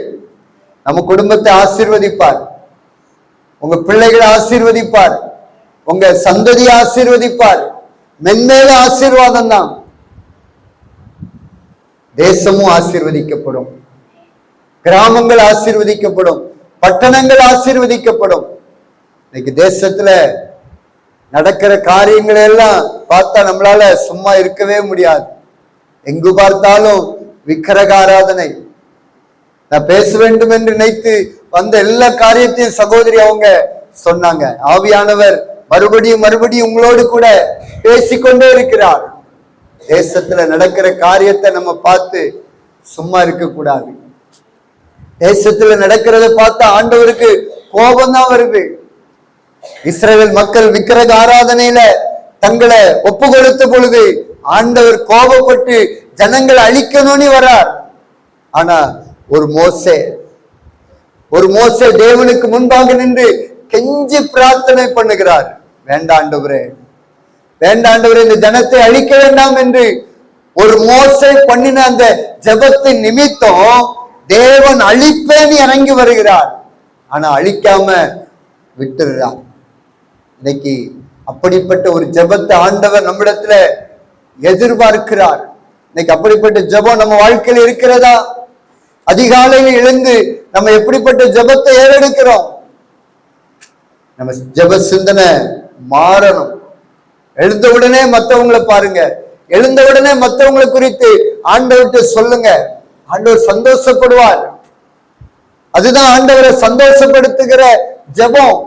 நம்ம குடும்பத்தை ஆசீர்வதிப்பார், உங்க பிள்ளைகளை ஆசீர்வதிப்பார், உங்க சந்ததியை ஆசீர்வதிப்பார். மென்மேல ஆசீர்வாதம் தான். தேசமும் ஆசீர்வதிக்கப்படும், கிராமங்கள் ஆசீர்வதிக்கப்படும், பட்டணங்கள் ஆசீர்வதிக்கப்படும். இன்னைக்கு தேசத்துல நடக்கிற காரியங்களை எல்லாம் பார்த்தா நம்மளால சும்மா இருக்கவே முடியாது. எங்கு பார்த்தாலும் விக்கிரக ஆராதனை. நான் பேச வேண்டும் என்று நினைத்து வந்த எல்லா காரியத்தையும் சகோதரி அவங்க சொன்னாங்க. ஆவியானவர் மறுபடியும் உங்களோடு கூட பேசிக்கொண்டே இருக்கிறார். தேசத்துல நடக்கிற காரியத்தை நம்ம பார்த்து சும்மா இருக்க கூடாது. தேசத்துல நடக்கிறத பார்த்தா ஆண்டவருக்கு கோபம் தான் வருது. இஸ்ரவேல் மக்கள் விக்கிரக ஆராதனையில தங்களை ஒப்பு கொடுத்த பொழுது ஆண்டவர் கோபப்பட்டு ஜனங்களை அழிக்கணும்னு வரார். ஆனா ஒரு மோசே தேவனுக்கு முன்பாக நின்று கெஞ்சி பிரார்த்தனை பண்ணுகிறார். வேண்டாண்டவரே, இந்த ஜனத்தை அழிக்க வேண்டாம் என்று ஒரு மோசே பண்ணின அந்த ஜெபத்தின் நிமித்தம் தேவன் அழிப்பேன்னு இறங்கி வருகிறார். ஆனா அழிக்காம விட்டுறார். இன்னைக்கு அப்படிப்பட்ட ஒரு ஜெபத்தை ஆண்டவர் நம்மிடத்துல எதிர்பார்க்கிறார். இன்னைக்கு அப்படிப்பட்ட ஜெபம் நம்ம வாழ்க்கையில் இருக்கிறதா? அதிகாலையில் எழுந்து நம்ம எப்படிப்பட்ட ஜெபத்தை ஏறெடுக்கிறோம்? நம்ம ஜெப சிந்தனை மாறணும். எழுந்த உடனே மற்றவங்களை பாருங்க, எழுந்த உடனே மற்றவங்களை குறித்து ஆண்டவர்கிட்ட சொல்லுங்க. ஆண்டவர் சந்தோஷப்படுவார். அதுதான் ஆண்டவரை சந்தோஷப்படுத்துகிற ஜெபம்.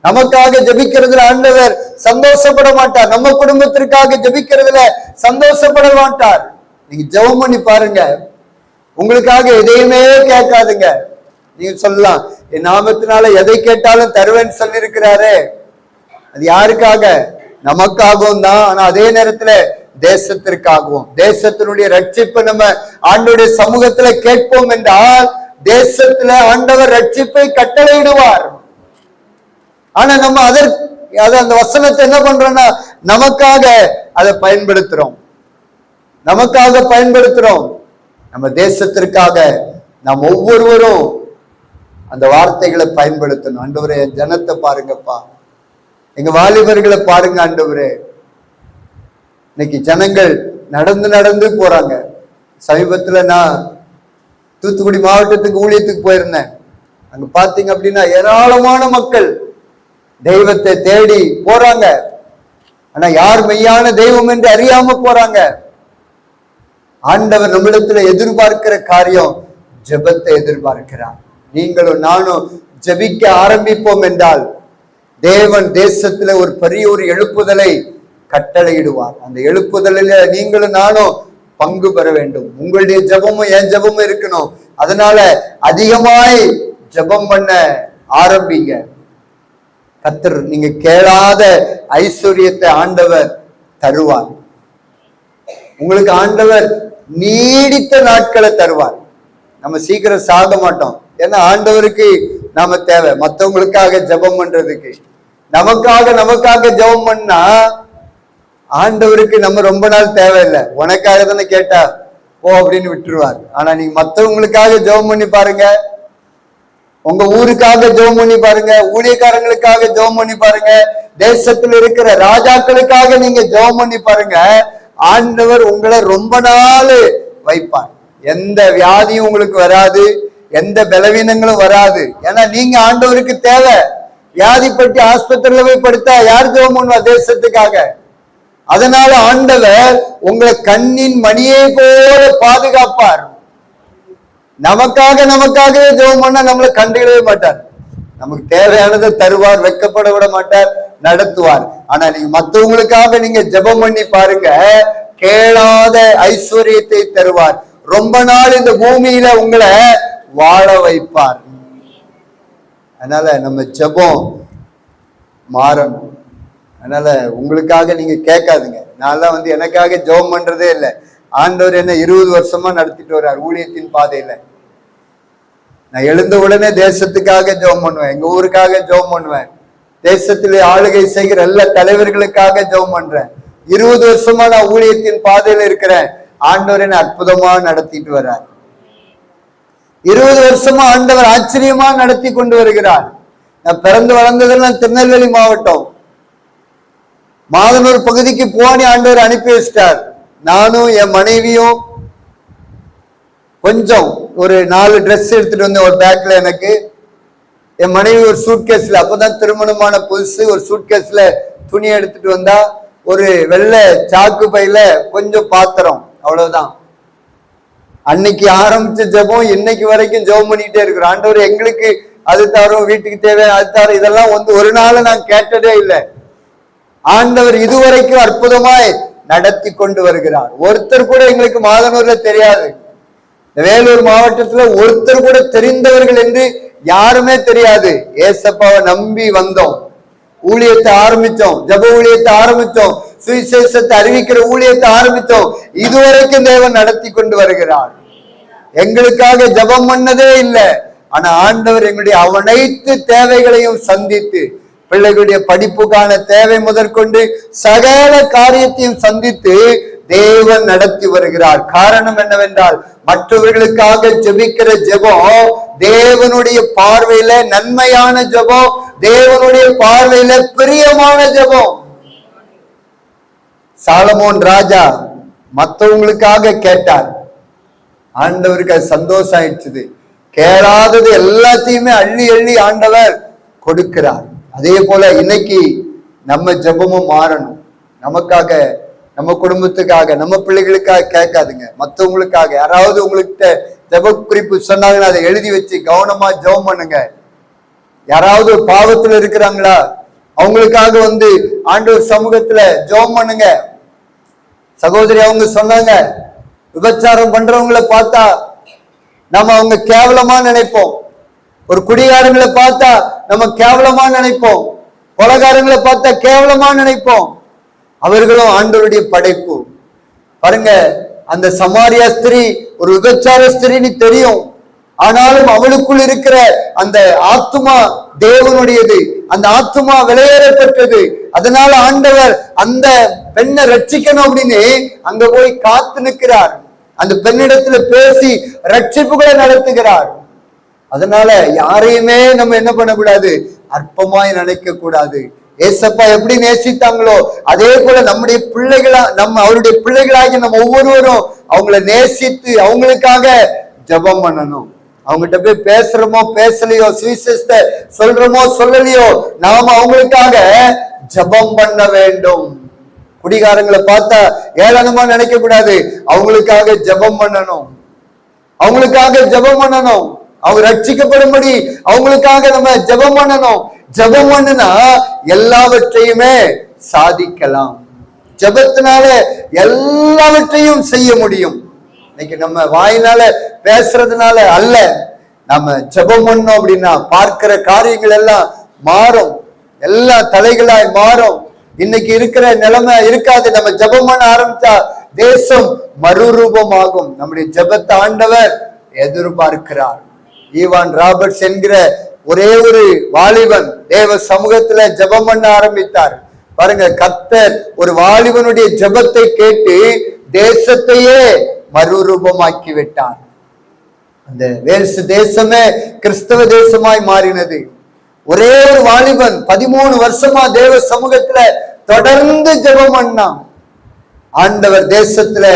நமக்காக ஜெபிக்கிறதுல ஆண்டவர் சந்தோஷப்பட மாட்டார். நம்ம குடும்பத்திற்காக ஜெபிக்கிறதுல சந்தோஷப்பட மாட்டார். நீங்க ஜெபம் பண்ணி பாருங்க. உங்களுக்காக எதையுமே கேட்காதுங்க. நீங்க சொல்லலாம், என் நாமத்தினால எதை கேட்டாலும் தருவேன்னு சொல்லி இருக்கிறாரு. அது யாருக்காக? நமக்காகவும் தான். ஆனா அதே நேரத்துல தேசத்திற்காகவும், தேசத்தினுடைய ரட்சிப்பை நம்ம ஆண்டவருடைய சமூகத்துல கேட்போம் என்றால் தேசத்துல ஆண்டவர் ரட்சிப்பை கட்டளையிடுவார். ஆனா நம்ம அந்த வசனத்தை என்ன பண்றோம்னா நமக்காக அதை பயன்படுத்துறோம். நம்ம தேசத்திற்காக நாம் ஒவ்வொருவரும் அந்த வார்த்தைகளை பயன்படுத்தணும். ஆண்டவரே, என் ஜனத்தை பாருங்கப்பா, எங்க வாலிபர்களை பாருங்க ஆண்டவரே. இன்னைக்கு ஜனங்கள் நடந்து போறாங்க. சமீபத்துல நான் தூத்துக்குடி மாவட்டத்துக்கு ஊழியத்துக்கு போயிருந்தேன். அங்க பாத்தீங்க அப்படின்னா ஏராளமான மக்கள் தெய்வத்தை தேடி போறாங்க. ஆனா யார் மெய்யான தெய்வம் என்று அறியாம போறாங்க. ஆண்டவர் நம்மிடத்துல எதிர்பார்க்கிற காரியம் ஜெபத்தை எதிர்பார்க்கிறார். நீங்களும் நானும் ஜெபிக்க ஆரம்பிப்போம் என்றால் தேவன் தேசத்துல ஒரு பெரிய ஒரு எழுப்புதலை கட்டளையிடுவார். அந்த எழுப்புதலில் நீங்களும் நானும் பங்கு பெற வேண்டும். உங்களுடைய ஜெபமும் என் ஜெபமும் இருக்கணும். அதனால அதிகமாய் ஜெபம் பண்ண ஆரம்பிங்க. கர்த்தர் நீங்க கேளாத ஐஸ்வர்யத்தை ஆண்டவர் தருவார். உங்களுக்கு ஆண்டவர் நீடித்த நாட்களை தருவார். நம்ம சீக்கிரம் சாக மாட்டோம். ஏன்னா ஆண்டவருக்கு நாம தேவை. மற்றவங்களுக்காக ஜெபம் பண்றதுக்கு நமக்காக ஜெபம் பண்ணா ஆண்டவருக்கு நம்ம ரொம்ப நாள் தேவையில்லை. உனக்காக தானே கேட்டா போ அப்படின்னு விட்டுருவார். ஆனா நீங்க மற்றவங்களுக்காக ஜெபம் பண்ணி பாருங்க, உங்க ஊருக்காக ஜெபம் பண்ணி பாருங்க, ஊழியக்காரங்களுக்காக ஜெபம் பண்ணி பாருங்க, தேசத்தில் இருக்கிற ராஜாக்களுக்காக நீங்க ஜெபம் பண்ணி பாருங்க. ஆண்டவர் உங்களை ரொம்ப நாள் வைப்பார். எந்த வியாதியும் உங்களுக்கு வராது, எந்த பலவீனங்களும் வராது. ஏன்னா நீங்க ஆண்டவருக்கு தேவை. வியாதிப்பட்டு ஆஸ்பத்திரியில போய் படுத்தா யார் ஜெபம் பண்ணுவா தேசத்துக்காக? அதனால ஆண்டவர் உங்களை கண்ணின் மணியை போல பாதுகாப்பார். நமக்காகவே ஜெபம் பண்ணா நம்மளை கண்டுகிடவே மாட்டார். நமக்கு தேவையானதை தருவார், வெட்கப்பட விட மாட்டார், நடத்துவார். ஆனா நீங்க மற்றவங்களுக்காக நீங்க ஜெபம் பண்ணி பாருங்க, கேளாத ஐஸ்வர்யத்தை தருவார். ரொம்ப நாள் இந்த பூமியில உங்களை வாழ வைப்பார். அதனால நம்ம ஜெபம் மாறணும். அதனால உங்களுக்காக நீங்க கேட்காதுங்க. நான்லாம் எனக்காக ஜெபம் பண்றதே இல்லை. ஆண்டவர் என்ன 20 வருஷமா நடத்திட்டு வர்றார் ஊழியத்தின் பாதையில. நான் எழுந்த உடனே தேசத்துக்காக ஜெபம் பண்ணுவேன், எங்க ஊருக்காக ஜெபம் பண்ணுவேன், தேசத்திலே ஆளுகை செய்கிற எல்லா தலைவர்களுக்காக ஜெபம் பண்றேன். 20 வருஷமா நான் ஊழியத்தின் பாதையில இருக்கிறேன். ஆண்டவர் என்ன அற்புதமா நடத்திட்டு வர்றார். 20 வருஷமா ஆண்டவர் ஆச்சரியமா நடத்தி கொண்டு வருகிறார். நான் பிறந்து வளர்ந்ததெல்லாம் திருநெல்வேலி மாவட்டம், மாதனூர் பகுதிக்கு போனி ஆண்டவர் அனுப்பி வச்சிட்டார். நானும் என் மனைவியும் கொஞ்சம் ஒரு 4 ட்ரெஸ் எடுத்துட்டு வந்தேன் ஒரு பேக்ல. எனக்கு என் மனைவி ஒரு சூட்கேஸ்ல, அப்பதான் திருமணமான புதுசு, ஒரு சூட்கேஸ்ல துணி எடுத்துட்டு வந்தா, ஒரு வெள்ளை சாக்கு பையில கொஞ்சம் பாத்திரம், அவ்வளவுதான். அன்னைக்கு ஆரம்பிச்ச ஜெபம் இன்னைக்கு வரைக்கும் ஜெபம் பண்ணிட்டே இருக்கிறோம். ஆண்டவர் எங்களுக்கு அது தரும், வீட்டுக்கு தேவை அது தரும், இதெல்லாம் ஒரு நாள் நான் கேட்டதே இல்லை. ஆண்டவர் இதுவரைக்கும் அற்புதமாய் நடத்தி கொண்டு வருகிறார். ஒருத்தர் கூட எங்களுக்கு மாதனூர்ல தெரியாது. வேலூர் மாவட்டத்துல ஒருத்தர் கூட தெரிந்தவர்கள் என்று யாருமே தெரியாது. ஏசப்பாவை நம்பி வந்தோம், ஊழியத்தை ஆரம்பிச்சோம், ஜெப ஊழியத்தை ஆரம்பிச்சோம், சுவிசேஷத்தை அறிவிக்கிற ஊழியத்தை ஆரம்பிச்சோம். இதுவரைக்கும் தேவன் நடத்தி கொண்டு வருகிறார். எங்களுக்காக ஜெபம் பண்ணதே இல்லை. ஆனா ஆண்டவர் எங்களுடைய அனைத்து தேவைகளையும் சந்தித்து, பிள்ளைகளுடைய படிப்புக்கான தேவை முதற்கொண்டு சகல காரியத்தையும் சந்தித்து தேவன் நடத்தி வருகிறார். காரணம் என்னவென்றால், மற்றவர்களுக்காக ஜெபிக்கிற ஜெபம் தேவனுடைய பார்வையில நன்மையான ஜெபம், தேவனுடைய பார்வையில பிரியமான ஜெபம். சாலமோன் ராஜா மற்றவங்களுக்காக கேட்டார், ஆண்டவருக்கு அது சந்தோஷம் ஆயிடுச்சு. கேளாதது எல்லாத்தையுமே அள்ளி அள்ளி ஆண்டவர் கொடுக்கிறார். அதே போல இன்னைக்கு நம்ம ஜெபமும் மாறணும். நமக்காக, நம்ம குடும்பத்துக்காக, நம்ம பிள்ளைகளுக்காக கேட்காதுங்க, மற்றவங்களுக்காக. யாராவது உங்கள்கிட்ட ஜெப குறிப்பு சொன்னாங்கன்னா அதை எழுதி வச்சு கவனமா ஜெபம் பண்ணுங்க. யாராவது பாவத்துல இருக்கிறாங்களா, அவங்களுக்காக ஆண்டவர் சமூகத்துல ஜெபம் பண்ணுங்க. சகோதரி அவங்க சொன்னாங்க, விபச்சாரம் பண்றவங்களை பார்த்தா நம்ம அவங்க கேவலமா நினைப்போம், ஒரு குடிகாரங்களை பார்த்தா நம்ம கேவலமா நினைப்போம், கொலைகாரங்களை பார்த்தா கேவலமா நினைப்போம். அவர்களும் ஆண்டவருடைய படைப்பு. பாருங்க, அந்த சமாரியா ஸ்திரீ ஒரு விபச்சார ஸ்திரீன்னு தெரியும், ஆனாலும் அவளுக்குள் இருக்கிற அந்த ஆத்துமா தேவனுடையது, அந்த ஆத்துமா விலையேறப்பட்டது. அதனால ஆண்டவர் அந்த பெண்ணை ரட்சிக்கணும் அப்படின்னு அங்க போய் காத்து நிற்கிறார். அந்த பெண்ணிடத்துல பேசி ரட்சிப்புகளை நடத்துகிறார். அதனால யாரையுமே நம்ம என்ன பண்ணக்கூடாது, அற்பமாய் நினைக்க கூடாது. ஏசப்பா எப்படி நேசித்தாங்களோ அதே போல நம்முடைய பிள்ளைகளா, அவருடைய பிள்ளைகளாகி நம்ம ஒவ்வொருவரும் அவங்கள நேசித்து அவங்களுக்காக ஜெபம் பண்ணணும். அவங்ககிட்ட போய் பேசுறோமோ பேசலையோ, சுவிசேஷத்தை சொல்றோமோ சொல்லலையோ, நாம அவங்களுக்காக ஜெபம் பண்ண வேண்டும். குடிகாரங்களை பார்த்தா ஏளனமா நினைக்க கூடாது, அவங்களுக்காக ஜெபம் பண்ணணும், அவங்களுக்காக ஜெபம் பண்ணணும். அவங்க ரட்சிக்கப்படும்படி அவங்களுக்காக நம்ம ஜெபம் பண்ணணும். ஜெபம் பண்ணுனா எல்லாவற்றையுமே சாதிக்கலாம். ஜெபத்தினால எல்லாவற்றையும் செய்ய முடியும். இன்னைக்கு நம்ம வாயினால பேசுறதுனால அல்ல, நம்ம ஜெபம் பண்ணோம் அப்படின்னா பார்க்கிற காரியங்கள் எல்லாம் மாறும், எல்லா தலைகளாய் மாறும். இன்னைக்கு இருக்கிற நிலைமை இருக்காது. நம்ம ஜெபம் பண்ண ஆரம்பிச்சா தேசம் மறுரூபமாகும். நம்முடைய ஜெபத்தை ஆண்டவர் எதிர்பார்க்கிறார். ஈவான் ராபர்ட்ஸ் என்கிற ஒரே ஒரு வாலிபன் தேவ சமூகத்துல ஜெபம் பண்ண ஆரம்பித்தார். பாருங்க, கர்த்தர் ஒரு வாலிபனுடைய ஜெபத்தை கேட்டு தேசத்தையே மறுரூபமாக்கி விட்டார். அந்த வேல்ஸ் தேசமே கிறிஸ்தவ தேசமாய் மாறினது. ஒரே ஒரு வாலிபன் 13 வருஷமா தேவ சமூகத்துல தொடர்ந்து ஜெபம் பண்ணான். ஆண்டவர் தேசத்துல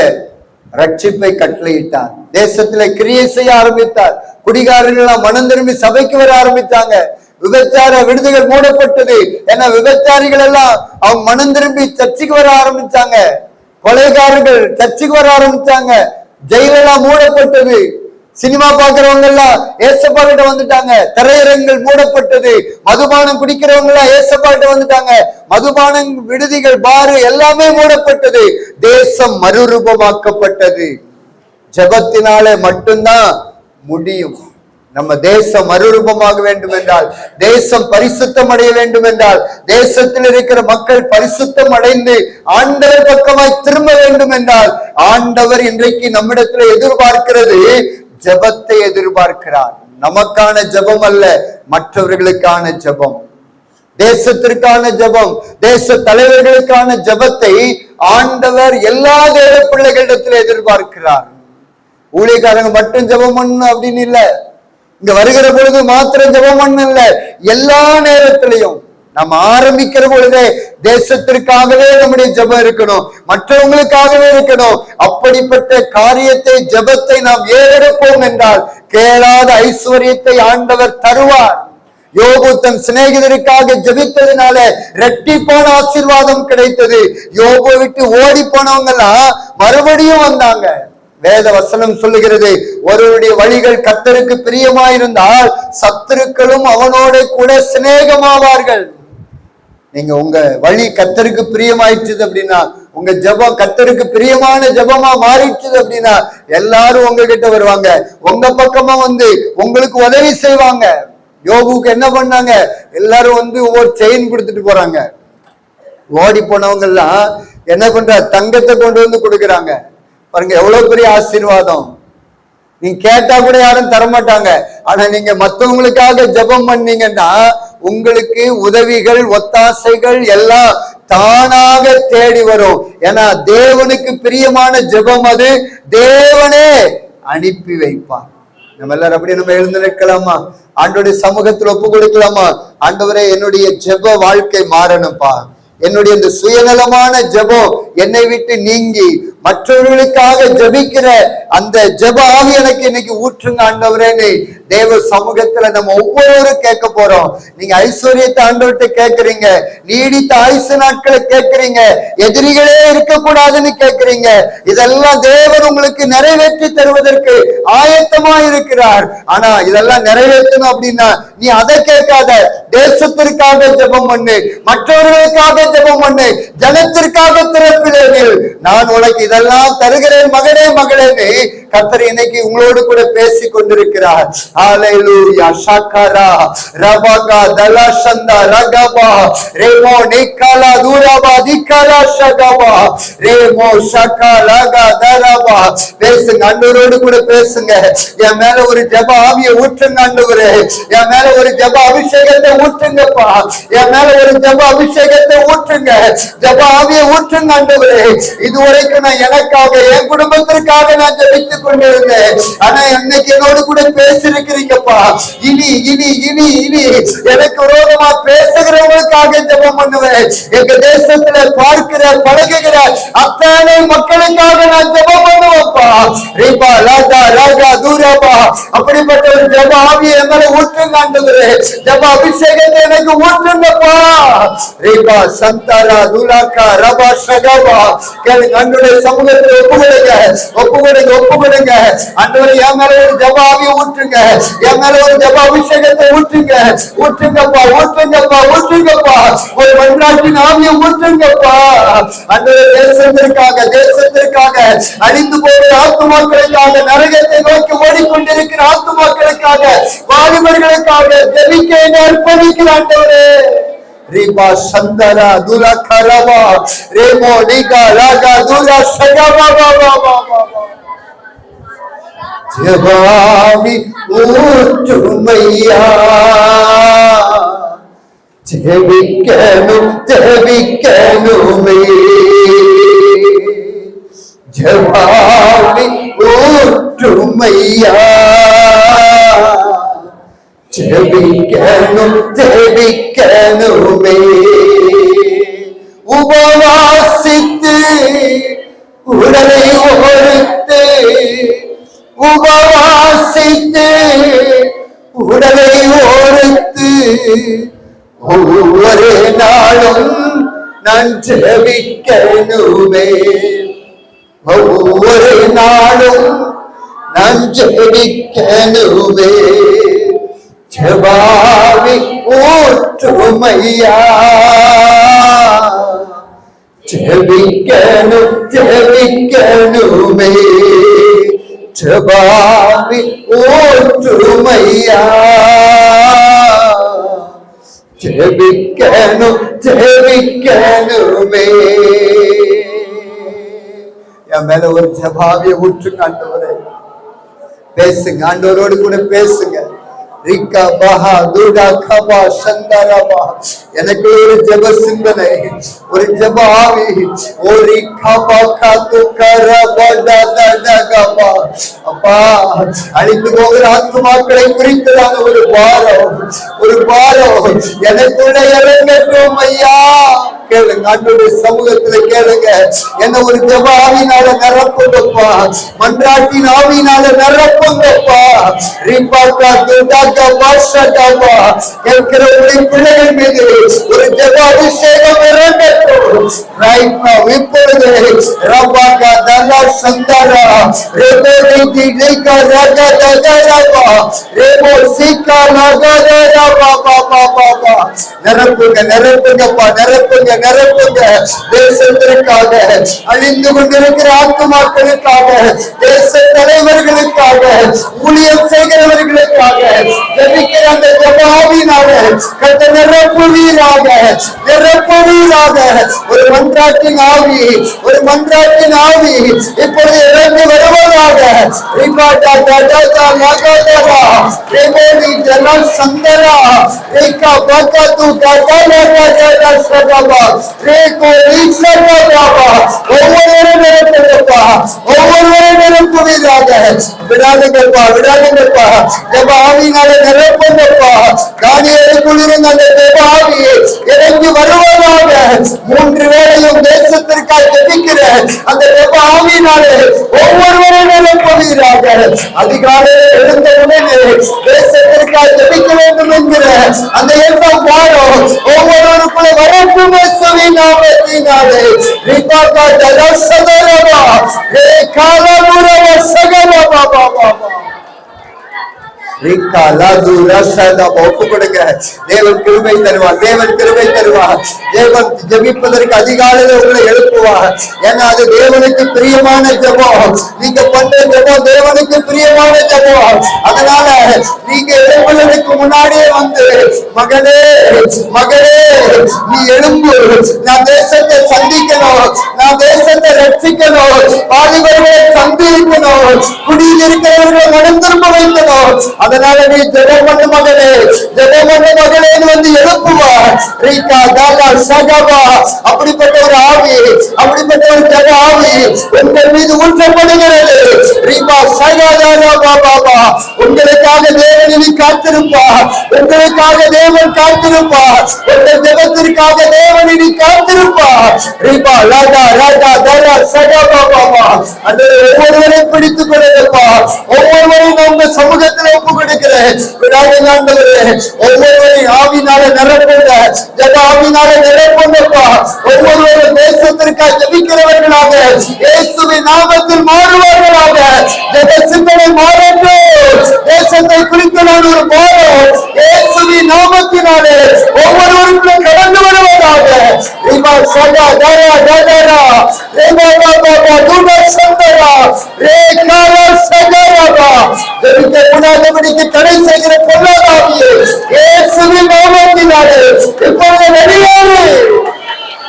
ரட்சிப்பை கட்டளையிட்டார். தேசத்துல கிரியை செய்ய ஆரம்பித்தார். குடிகாரர்கள் எல்லாம் மனம் திரும்பி சபைக்கு வர ஆரம்பித்தாங்க. விபச்சார விடுதிகள் மூடப்பட்டது. ஏன்னா விபச்சாரிகள் எல்லாம் அவங்க மனம் திரும்பி சர்ச்சுக்கு வர ஆரம்பிச்சாங்க. கொலைகாரர்கள் சர்ச்சுக்கு வர ஆரம்பிச்சாங்க. ஜெயிலெல்லாம் மூடப்பட்டது. சினிமா பாக்குறவங்க எல்லாம் ஏசப்பா கிட்ட வந்துட்டாங்க. திரையரங்குகள் மூடப்பட்டது. மதுபானம் குடிக்கிறவங்க எல்லாம் ஏசப்பா கிட்ட வந்துட்டாங்க. மதுபானம் விடுதிகள் பாரு எல்லாமே மூடப்பட்டது. தேசம் மறுரூபமாக்கப்பட்டது. ஜெபத்தினாலே மட்டும்தான் முடியும். நம்ம தேசம் மறுரூபமாக வேண்டும் என்றால், தேசம் பரிசுத்தம் அடைய வேண்டும் என்றால், தேசத்தில் இருக்கிற மக்கள் பரிசுத்தம் அடைந்து ஆண்டவர் பக்கமாய் திரும்ப வேண்டும் என்றால், ஆண்டவர் இன்றைக்கு நம்மிடத்துல எதிர்பார்க்கிறது ஜெபத்தை எதிர்பார்க்கிறார். நமக்கான ஜெபம் அல்ல, மற்றவர்களுக்கான ஜெபம், தேசத்திற்கான ஜெபம், தேச தலைவர்களுக்கான ஜெபத்தை ஆண்டவர் எல்லா தேவ பிள்ளைகளிடத்தில் எதிர்பார்க்கிறார். ஊழியக்காரங்க மட்டும் ஜெபம் பண்ணணும் அப்படின்னு இல்ல, இங்க வருகிற பொழுது மாத்திரம் ஜெபம் பண்ண இல்ல, எல்லா நேரத்திலையும் நம்ம ஆரம்பிக்கிற பொழுதே தேசத்திற்காகவே நம்முடைய ஜெபம் இருக்கணும், மற்றவங்களுக்காகவே இருக்கணும். அப்படிப்பட்ட காரியத்தை ஜெபத்தை நாம் ஏறெடுப்போம் என்றால் கேளாத ஐஸ்வர்யத்தை ஆண்டவர் தருவார். யோபு தன் சிநேகிதருக்காக ஜெபித்ததுனால இரட்டிப்பான ஆசீர்வாதம் கிடைத்தது. யோபு விட்டு ஓடி போனவங்க எல்லாம் மறுபடியும் வந்தாங்க. வேத வசனம் சொல்லுகிறது, ஒருவருடைய வழிகள் கர்த்தருக்கு பிரியமாயிருந்தால் சத்துருக்களும் அவனோட கூட சிநேகமாவார்கள். நீங்க உங்க வழி கர்த்தருக்கு பிரியமாயிடுச்சு அப்படின்னா, உங்க ஜெபம் கர்த்தருக்கு பிரியமான ஜெபமா மாறிடுச்சு அப்படின்னா, எல்லாரும் உங்ககிட்ட வருவாங்க, உங்க பக்கமா வந்து உங்களுக்கு உதவி செய்வாங்க. யோபுக்கு என்ன பண்ணாங்க? எல்லாரும் வந்து ஒவ்வொரு செயின் கொடுத்துட்டு போறாங்க. ஓடி போனவங்க எல்லாம் என்ன பண்ற, தங்கத்தை கொண்டு வந்து கொடுக்குறாங்க. பாருங்க எவ்வளவு பெரிய ஆசீர்வாதம். நீங்க கேட்டா கூட யாரும் தரமாட்டாங்க. ஆனா நீங்க மற்றவங்களுக்காக ஜெபம் பண்ணீங்கன்னா உங்களுக்கு உதவிகள் ஒத்தாசைகள் எல்லாம் தானாக தேடி வரும். ஏன்னா தேவனுக்கு பிரியமான ஜெபம் அது தேவனே அனுப்பி வைப்பார். நம்ம எல்லாரும் அப்படி நம்ம எழுந்து நிற்கலாமா? ஆண்டவருடைய சமூகத்தில் ஒப்பு கொடுக்கலாமா? ஆண்டவரே, என்னுடைய ஜெப வாழ்க்கை மாறணும்பா. என்னுடைய இந்த சுயநலமான ஜெபம் என்னை விட்டு நீங்கி மற்றவர்களுக்காக ஜெபிக்கிற அந்த ஜெப ஆவி எனக்கு இன்னைக்கு ஊற்றுங்க ஆண்டவரே. தேவ சமூகத்துல நம்ம ஒவ்வொருவரும் கேட்க போறோம். நீங்க ஐஸ்வர்யத்தை ஆண்டவர்கிட்ட கேட்கறீங்க, நீடித்த ஆயுசு நாட்களை கேட்கறீங்க, எதிரிகளே இருக்கக்கூடாதுன்னு கேட்கறீங்க. இதெல்லாம் தேவன் உங்களுக்கு நிறைவேற்றி தருவதற்கு ஆயத்தமா இருக்கிறார். ஆனா இதெல்லாம் நிறைவேற்றணும் அப்படின்னா நீ அதை கேட்காத, தேசத்திற்காக ஜெபம் பண்ணு, மற்றவர்களுக்காக ஜெபம் பண்ணு, ஜனத்திற்காக திறப்பிலேனில் நான் உனக்கு இதெல்லாம் தருகிறேன் மகனே மகளே. கர்த்தர் இன்னைக்கு உங்களோடு கூட பேசிக் கொண்டிருக்கிறார். ஹalleluya shakara rabaga dalashanda ragaba remo nikala duraba dikala shagaba remo shakalaga daraba. பேசுங்க, ஆண்டவரோடு கூட பேசுங்க. என் மேல ஒரு ஜெப ஆவியை ஊற்றுங்க ஆண்டவரே, என் மேல ஒரு ஜெப அபிஷேகத்தை ஊற்றுங்கப்பா, என் மேல ஒரு ஜெப அபிஷேகத்தை ஊற்றுங்க, ஜெப ஆவியை ஊற்றுங்க ஆண்டவரே. இதுவரைக்கும் நான் எனக்காக என் குடும்பத்திற்காக நான் ஜெபித்துக் கொண்டிருந்தேன். ஆனா இன்னைக்கு என்னோடு கூட பேசிருக்கிறீங்கப்பா. இனி இனி இனி இனி எனக்கு விரோதமா பேசுகிறவங்களுக்காக ஜெபம் பண்ணுவேன். எங்க தேசத்துல பார்க்கிற பழகுகிற அத்தனை மக்களுக்காக நான் ஜெபம் பண்ணுவேன்ப்பா. ரீபா லாதா ராஜா தூரபா, அப்படிப்பட்ட ஒரு ஜெப ஆவியை என் மேல ஊற்றுங்க ஆண்டவரே, ஜெப அபிஷேகத்தை எனக்கு ஊற்றுங்கப்பா. ரீபா சந்தாரா துலாக்கா ரபா ஷகபா. கேளுங்க, ஆண்டவருடைய சமூகத்தில் ஒப்புக்கொடுங்க, ஒப்புக்கொடுங்க, ஒப்புக்கொடுங்க. ஆண்டவரே, என் மேல ஒரு ஜெப ஆவியை ஊற்றுங்க, என் மேல ஒரு ஜெப அபிஷேகத்தை ஊற்றுங்க, ஊற்றுங்கப்பா, ஊற்றுங்கப்பா, ஊற்றுங்கப்பா. ஒரு மன்றாட்டின் ஆவியை ஊற்றுங்கப்பா. ஆண்டவரே, தேசத்திற்காக, தேசத்திற்காக அழிந்து போகிற ஆத்துமாக்களுக்காக, நரகத்தை நோக்கி ஓடிக்கொண்டிருக்கிற ஆத்துமாக்களுக்காக, வாலிபர்களுக்காக ஜெபிக்க அர்ப்பணிக்கிற ஆண்டவரே. ரிபா சந்தரா துலா கரவா ரேமோ நிகா ராகா துலா சகவா வா வா வா. ஜெபாவி ஊற்றுமையா, ஜெபிக்கணும் ஜெபிக்கணுமே, ஜெபாவி ஊற்றுமையா, ஜெபிக்கணும் ஜெபிக்கணுமே. உபவாசித்து உடலை ஒருத்து உபவாசித்து உடலை ஓர்த்து ஒவ்வொரு நாளும் நான் ஜெபிக்கணுமே, ஒவ்வொரு நாளும் நான் ஜெபிக்கணுமே. ஜெபாவி ஊற்றுமையா, ஜெபிக்கணும் ஜெபிக்கணுமே. ஜெபாவி ஊற்றுமையா, ஜெபிக்கணும் ஜெபிக்கணுமே. என் மேல ஒரு ஜெபாவிய ஊற்றுங்க ஆண்டவரே. பேசுங்க, ஆண்டவரோடு கூட பேசுங்க. எனக்கு ஒரு ஜெப சிந்தனை, ஒரு ஜெப ஆவி. அப்பா, அழிந்து போகிற ஆத்துமாக்களை குறித்ததான ஒரு பாரம், ஒரு பாரம் எனக்குள்ள இறங்கட்டும் ஐயா. கேளுங்க, ஆண்டவருடைய சமூகத்துல கேளுங்க. என்ன ஒரு ஜெப ஆவினால நிரப்புங்கப்பா, மன்றாட்டின் ஆவினால நிரப்புங்கப்பா. கேட்கிற பிள்ளைகள் மீது ஒரு ஜெப அபிஷேகம் இறங்கட்டும். இப்பொழுது நிரப்புங்க நிரப்புங்கப்பா, நிரப்புங்க நிரப்புங்க. தேசத்திற்காக, அழிந்து கொண்டிருக்கிற ஆத்துமாக்களுக்காக, தேச தலைவர்களுக்காக, ஊழியம் செய்கிறவர்களுக்காக ஜெபிக்கிற அந்த ஜெபாவினால கர்த்தர் நிரப்புவீராக, நிரப்புவீராக. ஒரு மன்றாட்டின் ஆவி, ஒரு மன்றாட்டின் ஆவி இப்பொழுது இறங்கி வருவதாக. ஒவ்வொருவரும் நிரப்புவீராக. விடாதுங்கப்பா, விடாதுங்கப்பா. ஜெப ஆவியினால நிரப்புங்கப்பா. தானியேலுக்குள் இருந்த அந்த ஜெப ஆவி இறங்கி வருவதாக. 3 வேளையும் தேசத்திற்காக ஜெபிக்கிற அந்த ஜெப ஆவியினாலே ஒவ்வொருவரும் நிரப்புவீராக. அதிகாலையில் எழுந்த உடனே தேசத்திற்காக ஜெபிக்க வேண்டும் என்கிற அந்த எண்ணம் பாடம் ஒவ்வொருவருக்குள்ள வரட்டும் இயேசுவின் நாமத்தினாலே. தேவன் கிருபை தருவார், தேவன் கிருபை தருவார். தேவன் ஜெபிப்பதற்கு அதிகாலையில் உங்களை எழுப்புவார். ஏன்னா அது தேவனுக்கு பிரியமான ஜெபம். நீங்க பண்ற ஜெபம் தேவனுக்கு பிரியமான ஜெபம். அதனால நீங்க எழுப்புவதற்கு முன்னாடியே வந்து, மகனே மகளே நீ எழும்பு, நான் தேசத்தை சந்திக்கணும், நான் தேசத்தை ரட்சிக்கணும், வாலிபர்களை சந்திக்கணும், குடியில் இருக்கிறவர்களை மனம் திரும்ப வைக்கணும். அதனால நீ ஜெபம் பண்ணு மகளே, ஜெபம் பண்ணு மகளே வந்து எழுப்புவார். அப்படிப்பட்ட ஒரு ஆவி, அப்படிப்பட்ட ஒரு ஜெப ஆவி உங்கள் மீது ஊற்றப்படுகிறது. உங்களுக்காக தேவன் காத்திருப்பார், உங்களுக்காக தேவன் காத்திருப்பார், உங்கள் ஜெபத்திற்காக தேவன் இனி காத்திருப்பார். ஒவ்வொருவரை பிடித்துக் கொள்ளுங்கப்பா, ஒவ்வொருவரையும் உங்க சமூகத்தில் ஒப்பு கொடுக்கிறேன். ஒவ்வொருவரையும் ஆவினால நிரப்புங்க, ஜெப ஆவினால நிரப்புங்கப்பா. ஒவ்வொருவரும் தேசத்திற்காக ஜெபிக்கிறவர்களாக இயேசுவின் நாமத்தில் மாறுவார்களாக. ஜெப சிந்தனை மாறட்டும், தேசத்தை குறித்ததான ஒரு மாறும் இயேசுவின் நாமத்தினாலே ஒவ்வொருவருக்கும் கடந்து வருவதாக. தடை செய்கிற பொருளாதாரியே இயேசுவின் நாமத்தினாலே இப்பொழுது வெளியேறு,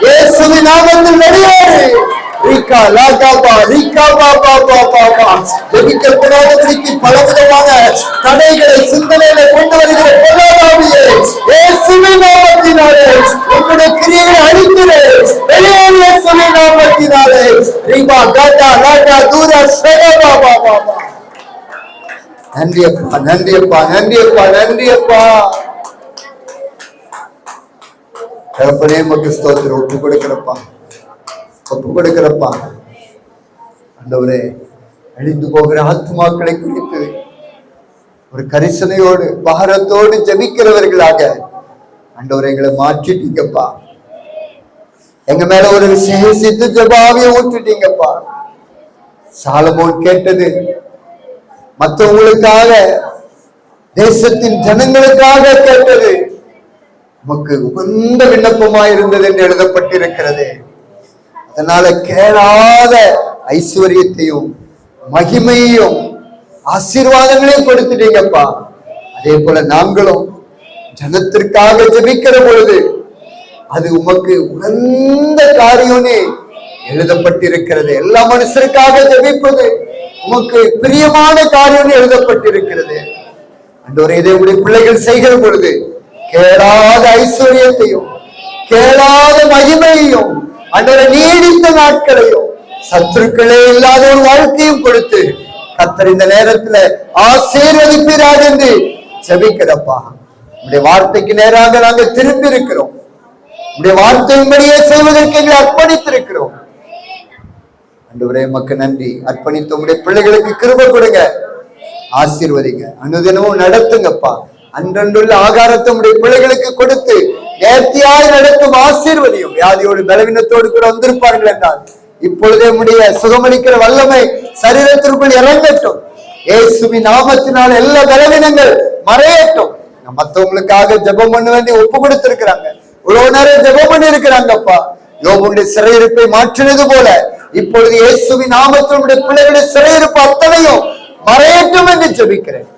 இயேசுவின் நாமத்தில் வெளியேறு. ஜெபிக்கக்கூடாதபடிக்கு பலவிதமான தடைகளை சிந்தனைகளை கொண்டு வருகிற பொருளாதாரியே இயேசுவின் நாமத்தினாலே உங்களுடைய கிரியைகளை அழிக்கிறேன், வெளியேறு இயேசுவின் நாமத்தினாலே. நன்றியப்பா, நன்றியப்பா, நன்றியப்பா, நன்றியப்பா. தகப்பனே உமக்கு ஸ்தோத்திரம். ஒப்பு கொடுக்கிறப்பா, ஒப்பு கொடுக்கிறப்பா. ஆண்டவரே அழிந்து போகிற ஆத்மாக்களை குறித்து ஒரு கரிசனையோடு பாரத்தோடு ஜெபிக்கிறவர்களாக ஆண்டவரை எங்களை மாற்றிட்டீங்கப்பா. எங்க மேல ஒரு விசேஷித்து ஜெபாவிய ஊற்றிட்டீங்கப்பா. சாலமோன் கேட்டது மற்றவங்களுக்காக, தேசத்தின் ஜனங்களுக்காக கேட்டது உமக்கு உகந்த விண்ணப்பமாய் இருந்தது என்று எழுதப்பட்டிருக்கிறது. அதனால கேளாத ஐஸ்வர்யத்தையும் மகிமையும் ஆசீர்வாதங்களையும் கொடுத்துட்டீங்கப்பா. அதே போல நாங்களும் ஜனத்திற்காக ஜெபிக்கிற பொழுது அது உமக்கு உகந்த காரியம்னு எழுதப்பட்டிருக்கிறது. எல்லா மனுஷருக்காக ஜெபிப்பது உமக்கு பிரியமான காரியம்னு எழுதப்பட்டிருக்கிறது. ஆண்டவரே, இதை உடைய பிள்ளைகள் செய்கிற பொழுது கேளாத ஐஸ்வர்யத்தையும் கேளாத மகிமையையும் ஆண்டவரே நீடித்த நாட்களையும் சத்துருக்களே இல்லாத ஒரு வாழ்க்கையும் கொடுத்து கர்த்தர் இந்த நேரத்துல ஆசீர்வதிப்பீராக என்று ஜெபிக்கிறப்பா. உடைய வார்த்தைக்கு நேராக நாங்கள் திரும்பி இருக்கிறோம். உடைய வார்த்தையின்படியே செய்வதற்கு எங்களை அர்ப்பணித்திருக்கிறோம். ஆண்டவரே, உமக்கு நன்றி. அர்ப்பணித்த உடைய பிள்ளைகளுக்கு கிருபை கொடுங்க, ஆசீர்வதிங்க, அனுதினமும் நடத்துங்கப்பா. அன்றன்றுள்ள ஆகாரத்தை உடைய பிள்ளைகளுக்கு கொடுத்து நேர்த்தியாய் நடத்தும் ஆசீர்வதியும். வியாதியோடு பலவீனத்தோடு கூட வந்திருப்பார்கள் என்றால் இப்பொழுதே உடைய சுகமளிக்கிற வல்லமை சரீரத்திற்குள் இறங்கட்டும். இயேசுவின் நாமத்தினால் எல்லா பலவீனங்கள் மறையட்டும். மற்றவங்களுக்காக ஜெபம் பண்ண வேண்டிய ஒப்பு கொடுத்திருக்கிறாங்க. இவ்வளவு நேரம் ஜெபம் பண்ணி இருக்கிறாங்கப்பா. யோபுடைய சிறையிருப்பை மாற்றினது போல இப்பொழுது இயேசுவின் நாமத்தினுடைய பிள்ளைகளுடைய சிறையிருப்பு அத்தனையும் மறையட்டும் என்று ஜெபிக்கிறேன்.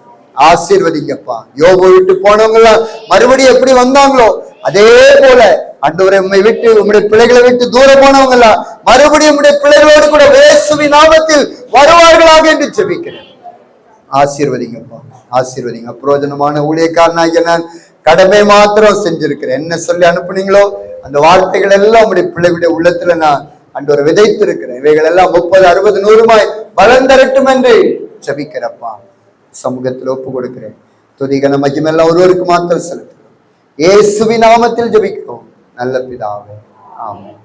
ஆசீர்வதிங்கப்பா. யோபு விட்டு போனவங்க எல்லாம் மறுபடியும் எப்படி வந்தாங்களோ அதே போல ஆண்டவரே, உம்மை விட்டு உம்முடைய பிள்ளைகளை விட்டு தூரம் போனவங்க எல்லாம் மறுபடியும் உம்முடைய பிள்ளைகளோடு கூட இயேசுவின் நாமத்தில் வருவார்களாக என்று ஜெபிக்கிறேன். ஆசீர்வதிங்கப்பா, ஆசீர்வதிங்க. பிரயோஜனமான ஊழியக்காரனாகிய நான் கடமை மாத்திரம் செஞ்சிருக்கிறேன். என்ன சொல்லி அனுப்புனீங்களோ அந்த வார்த்தைகள் எல்லாம் உங்களுடைய பிள்ளைகளுடைய உள்ளத்துல நான் ஆண்டவரை விதைத்திருக்கிறேன். இவைகள் எல்லாம் 30, 60, 100 வளர்ந்தரட்டும் என்று ஜெபிக்கிறப்பா. சமூகத்தில் ஒப்பு கொடுக்கிறேன். துதிகன மகிமெல்லாம் ஒருவருக்கு மாத்திரம் செலுத்துகிறோம். இயேசுவின் நாமத்தில் ஜெபிக்கிறோம் நல்ல பிதாவே, ஆமென்.